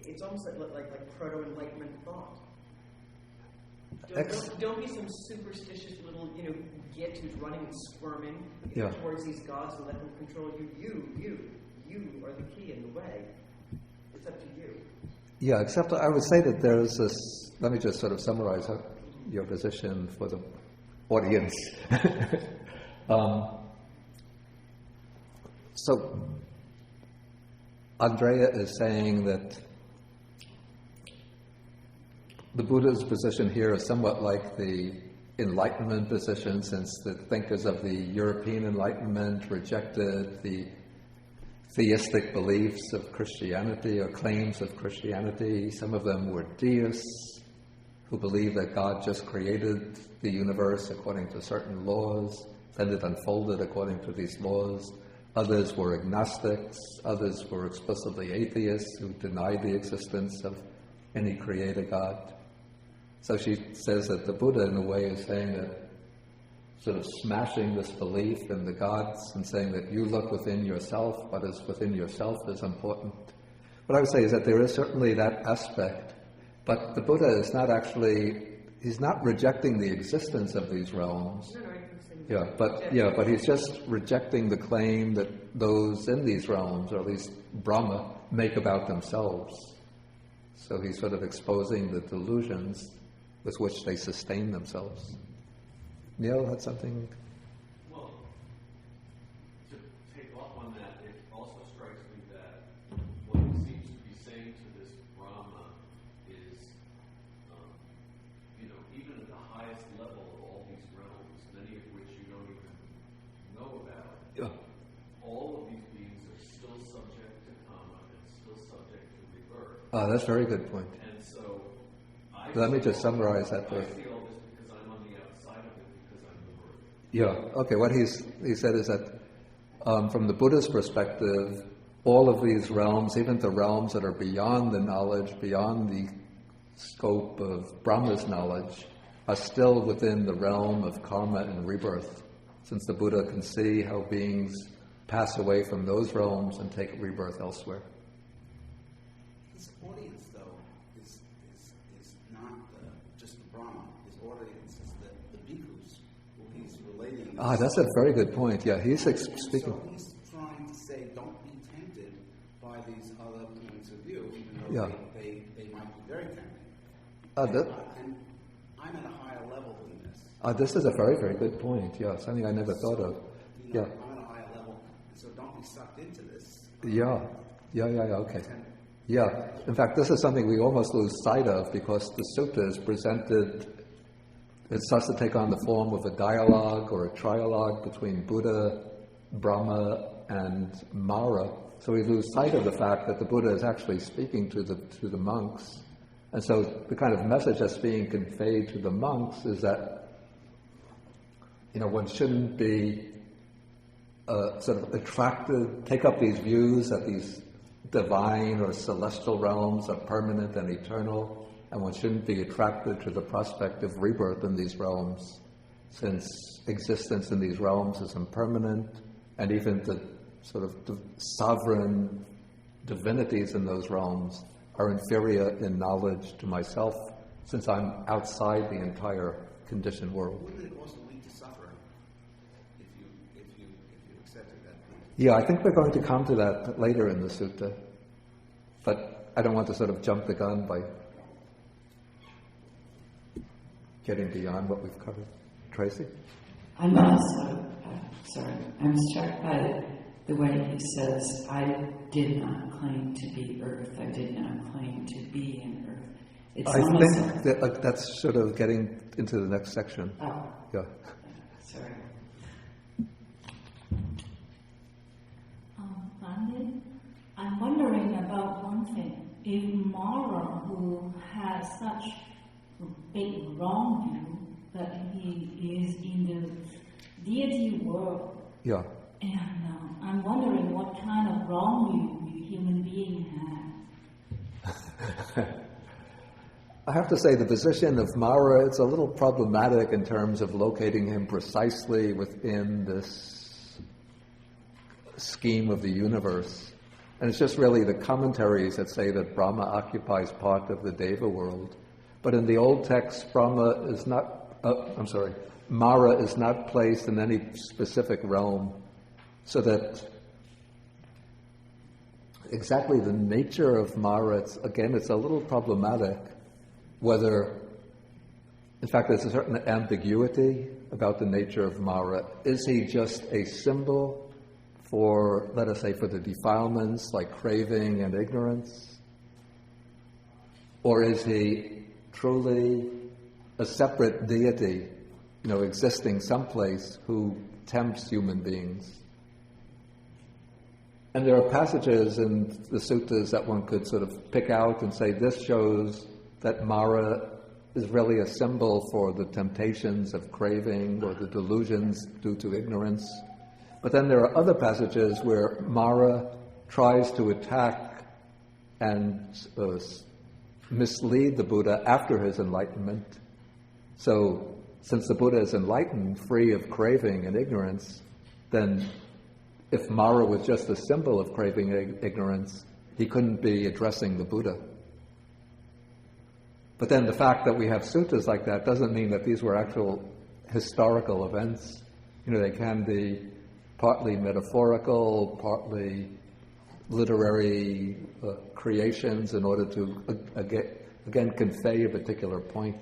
it's almost like proto-enlightenment thought. Don't be some superstitious little, git who's running and squirming towards these gods and let them control you. You are the key in the way. It's up to you. Yeah, except I would say that there's this. Let me just sort of summarize your position for the audience. So, Andrea is saying that the Buddha's position here is somewhat like the Enlightenment position, since the thinkers of the European Enlightenment rejected the theistic beliefs of Christianity or claims of Christianity. Some of them were deists who believed that God just created the universe according to certain laws, then it unfolded according to these laws. Others were agnostics, others were explicitly atheists who denied the existence of any creator God. So she says that the Buddha, in a way, is saying that, sort of smashing this belief in the gods and saying that you look within yourself, what is within yourself is important. What I would say is that there is certainly that aspect, but the Buddha is not actually, he's not rejecting the existence of these realms. But he's just rejecting the claim that those in these realms, or at least Brahma, make about themselves. So he's sort of exposing the delusions with which they sustain themselves. Neil had something? Well, to take off on that, it also strikes me that what he seems to be saying to this Brahma is, even at the highest level of all these realms, many of which you don't even know about, all of these beings are still subject to karma and still subject to rebirth. That's a very good point. And so, let me just summarize that. I see all this because I'm on the outside of it because I'm the Word. Yeah, okay, what he said is that from the Buddha's perspective, all of these realms, even the realms that are beyond the knowledge, beyond the scope of Brahma's knowledge, are still within the realm of karma and rebirth, since the Buddha can see how beings pass away from those realms and take rebirth elsewhere. His audience, though, is not just the Brahma. His audience is the bhikkhus who he's relating. That's a very good point. Yeah, he's speaking. So he's trying to say, don't be tempted by these other points of view, even though they might be very tempting. And I'm at a higher level than this. This is a very, very good point. Yeah, something I never thought of. I'm at a higher level, so don't be sucked into this. Okay. Yeah, in fact, this is something we almost lose sight of because the sutta is presented, it starts to take on the form of a dialogue or a trialogue between Buddha, Brahma, and Mara. So we lose sight of the fact that the Buddha is actually speaking to the monks. And so the kind of message that's being conveyed to the monks is that, one shouldn't be sort of attracted, take up these views that these divine or celestial realms are permanent and eternal, and one shouldn't be attracted to the prospect of rebirth in these realms, since existence in these realms is impermanent, and even the sort of sovereign divinities in those realms are inferior in knowledge to myself, since I'm outside the entire conditioned world. Wouldn't it also lead to suffering if you accepted that point? Yeah, I think we're going to come to that later in the sutta, but I don't want to sort of jump the gun by getting beyond what we've covered. Tracy? I'm also, I'm struck by the way he says, I did not claim to be earth, I did not claim to be in earth. It's I think that, that's sort of getting into the next section. Oh. Yeah. Sorry. I'm wondering about one thing. If Mara, who has such big wrong view that he is in the deity world, yeah, and I'm wondering what kind of wrong view human being have. I have to say the position of Mara, it's a little problematic in terms of locating him precisely within this scheme of the universe. And it's just really the commentaries that say that Brahma occupies part of the Deva world. But in the old text, Mara is not placed in any specific realm, so that exactly the nature of Mara, it's a little problematic. Whether, in fact, there's a certain ambiguity about the nature of Mara. Is he just a symbol for, let us say, for the defilements like craving and ignorance? Or is he truly a separate deity, existing someplace who tempts human beings? And there are passages in the suttas that one could sort of pick out and say, this shows that Mara is really a symbol for the temptations of craving or the delusions due to ignorance. But then there are other passages where Mara tries to attack and mislead the Buddha after his enlightenment. So, since the Buddha is enlightened, free of craving and ignorance, then if Mara was just a symbol of craving and ignorance, he couldn't be addressing the Buddha. But then the fact that we have suttas like that doesn't mean that these were actual historical events. They can be partly metaphorical, partly literary creations in order to, again, convey a particular point.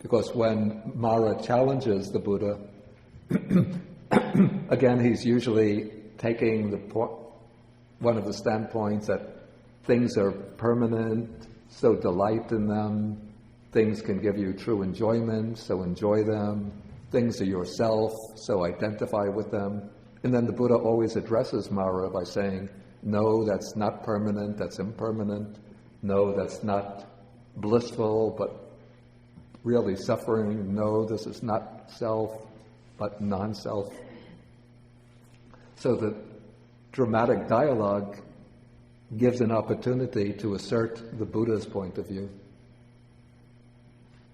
Because when Mara challenges the Buddha, again, he's usually taking one of the standpoints that things are permanent, so delight in them. Things can give you true enjoyment, so enjoy them. Things are yourself, so identify with them. And then the Buddha always addresses Mara by saying, no, that's not permanent, that's impermanent. No, that's not blissful, but really suffering. No, this is not self, but non-self. So the dramatic dialogue gives an opportunity to assert the Buddha's point of view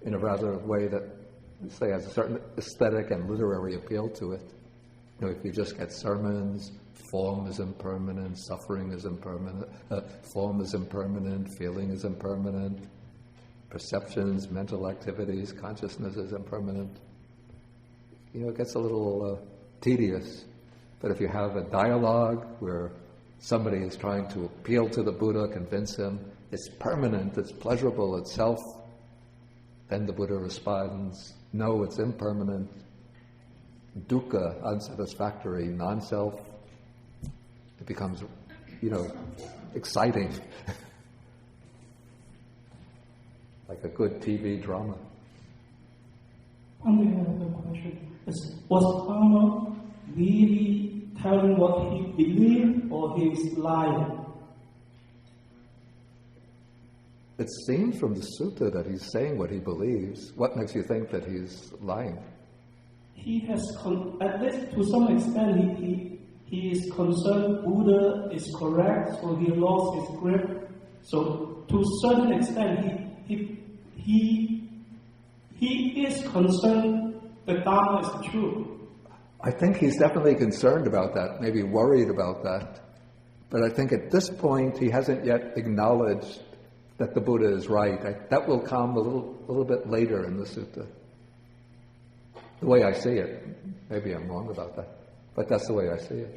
in a rather way that, say, has a certain aesthetic and literary appeal to it. If you just get sermons, form is impermanent, suffering is impermanent, form is impermanent, feeling is impermanent, perceptions, mental activities, consciousness is impermanent. It gets a little tedious. But if you have a dialogue where somebody is trying to appeal to the Buddha, convince him it's permanent, it's pleasurable itself, then the Buddha responds, no, it's impermanent, dukkha, unsatisfactory, non-self. It becomes, exciting. Like a good TV drama. Another question is, was Brahma really telling what he believed, or he's lying? It seems from the sutta that he's saying what he believes. What makes you think that he's lying? He has, at least to some extent, he is concerned Buddha is correct, so he lost his grip. So to a certain extent, he is concerned the Dharma is true. I think he's definitely concerned about that, maybe worried about that. But I think at this point he hasn't yet acknowledged that the Buddha is right. That will come a little bit later in the sutta. The way I see it. Maybe I'm wrong about that, but that's the way I see it.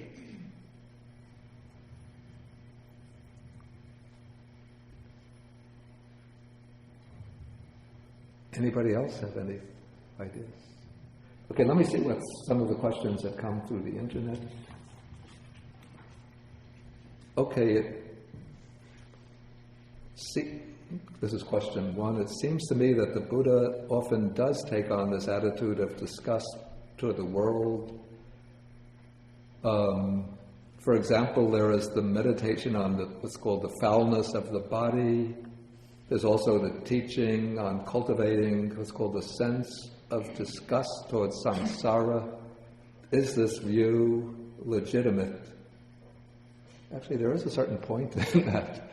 Anybody else have any ideas? Okay, let me see what some of the questions that come through the internet. Okay, this is question one. It seems to me that the Buddha often does take on this attitude of disgust toward the world. For example, there is the meditation on what's called the foulness of the body. There's also the teaching on cultivating what's called the sense of disgust towards samsara. Is this view legitimate? actually there is a certain point in that.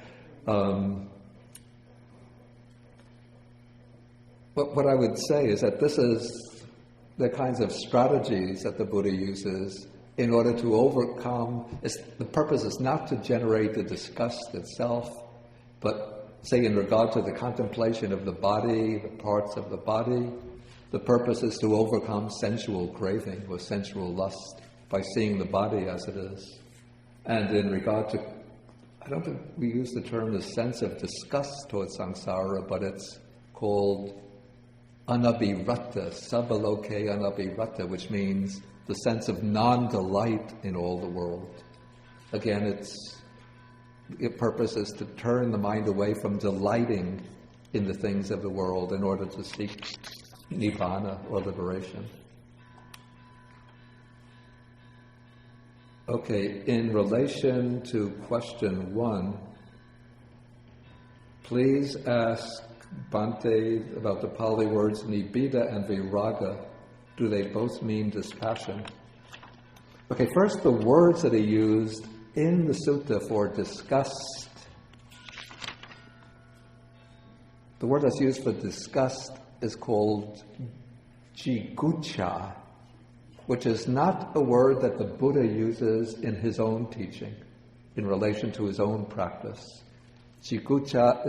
But what I would say is that this is the kinds of strategies that the Buddha uses in order to overcome. The purpose is not to generate the disgust itself, but say in regard to the contemplation of the body, the parts of the body, the purpose is to overcome sensual craving or sensual lust by seeing the body as it is. And in regard to, I don't think we use the term the sense of disgust towards samsara, but it's called anabhirata, sabaloke anabhirata, which means the sense of non-delight in all the world. Again, its purpose is to turn the mind away from delighting in the things of the world in order to seek nibbana or liberation. Okay, in relation to question 1, please ask Bhante about the Pali words nibbida and viraga. Do they both mean dispassion? Okay, first the words that he used in the sutta for disgust. The word that's used for disgust is called jiguccha, which is not a word that the Buddha uses in his own teaching, in relation to his own practice. Jiguccha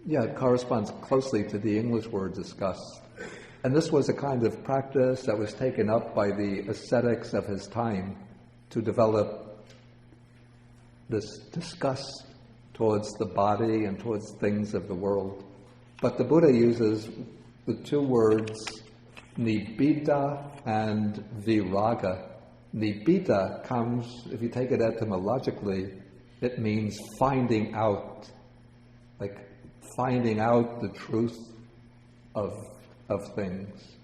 it corresponds closely to the English word disgust. And this was a kind of practice that was taken up by the ascetics of his time to develop this disgust towards the body and towards things of the world. But the Buddha uses the two words nibbida and viraga. Nibbida comes, if you take it etymologically, it means finding out, like finding out the truth of things.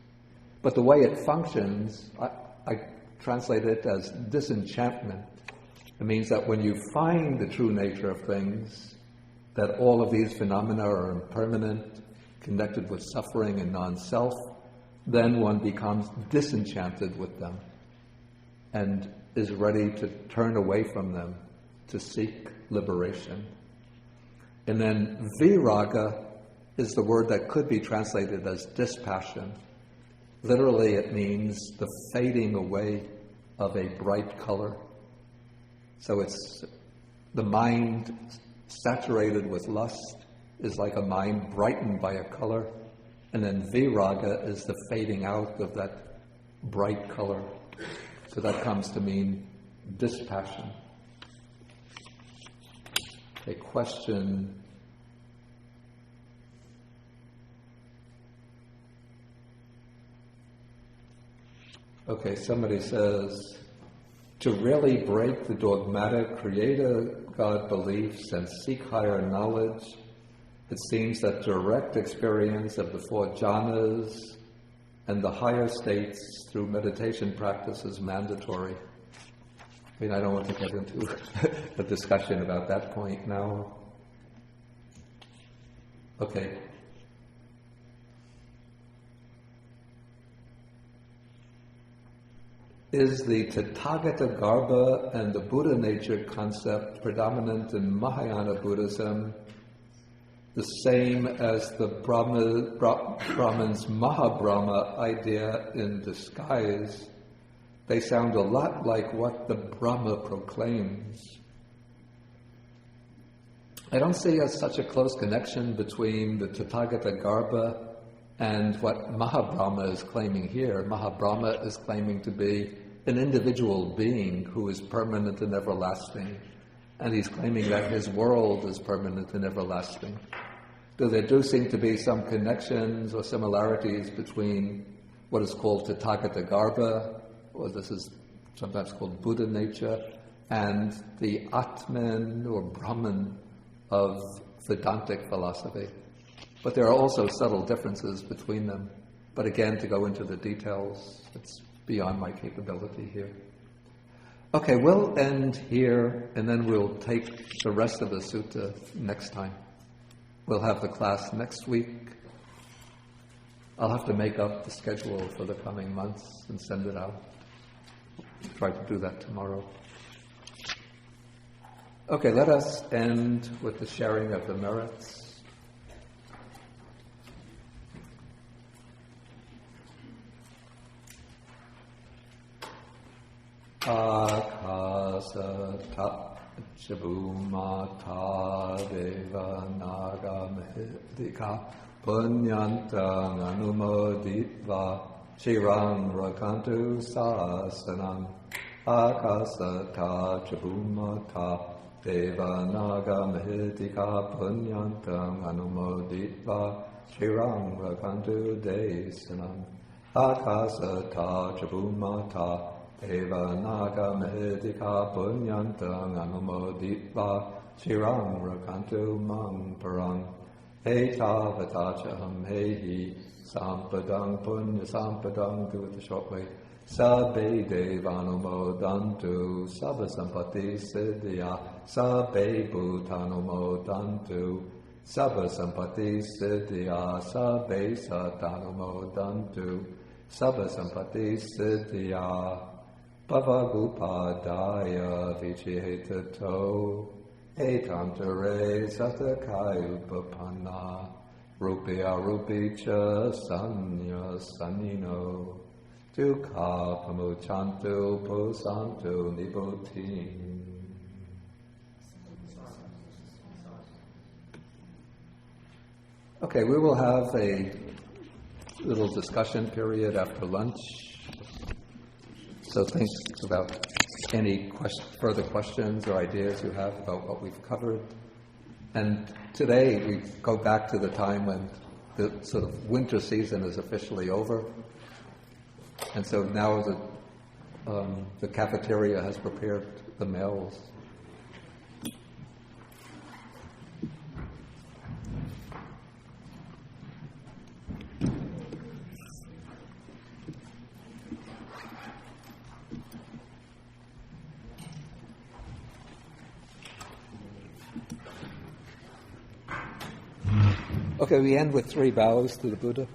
But the way it functions, I translate it as disenchantment. It means that when you find the true nature of things, that all of these phenomena are impermanent, connected with suffering and non-self, then one becomes disenchanted with them and is ready to turn away from them to seek liberation. And then viraga is the word that could be translated as dispassion. Literally, it means the fading away of a bright color. So it's the mind saturated with lust is like a mind brightened by a color, and then viraga is the fading out of that bright color. So that comes to mean dispassion. A question. Okay, somebody says, to really break the dogmatic creator God beliefs and seek higher knowledge, it seems that direct experience of the 4 jhanas and the higher states through meditation practice is mandatory. I mean, I don't want to get into a discussion about that point now. Okay. Is the Tathagata Garbha and the Buddha nature concept predominant in Mahayana Buddhism the same as the Brahman's Mahabrahma idea in disguise? They sound a lot like what the Brahma proclaims. I don't see such a close connection between the Tathagata Garbha and what Mahabrahma is claiming here. Mahabrahma is claiming to be an individual being who is permanent and everlasting, and he's claiming that his world is permanent and everlasting. So there do seem to be some connections or similarities between what is called Tathagata Garbha, or this is sometimes called Buddha nature, and the Atman or Brahman of Vedantic philosophy. But there are also subtle differences between them. But again, to go into the details, it's beyond my capability here. Okay, we'll end here, and then we'll take the rest of the sutta next time. We'll have the class next week. I'll have to make up the schedule for the coming months and send it out. Try to do that tomorrow. Okay, let us end with the sharing of the merits. Akasata Chabumata Deva Naga Mahidika Punyantang Anumoditva Shirang Rakantu Sasanam Akasata Chabumata Deva Naga Mahidika Punyantang Anumoditva Shirang Rakantu Desanam Akasata Chabumata Eva Naga Mahidika Punyantang Anumoditva Shirang Rakantu Mang Parang Etavatatchaham Hehi Sampadang Punya Sampadang, do it the short way. Sabbe Devanumodantu Sabba Sampati Siddhya Sabbe Bhutanumodantu Sabba Sampati Siddhya Sabbe Satanumodantu Sabba Sampati Siddhya Bhavagupadaya Vichihitato Etamtare Satakayupapanna Rupya Rupicha Sanya Sanino Dukha Pamuchantu Pusantu Nibotin. Okay, we will have a little discussion period after lunch. So think about any further questions or ideas you have about what we've covered. And today we go back to the time when the sort of winter season is officially over. And so now the cafeteria has prepared the meals. Okay, we end with 3 bows to the Buddha.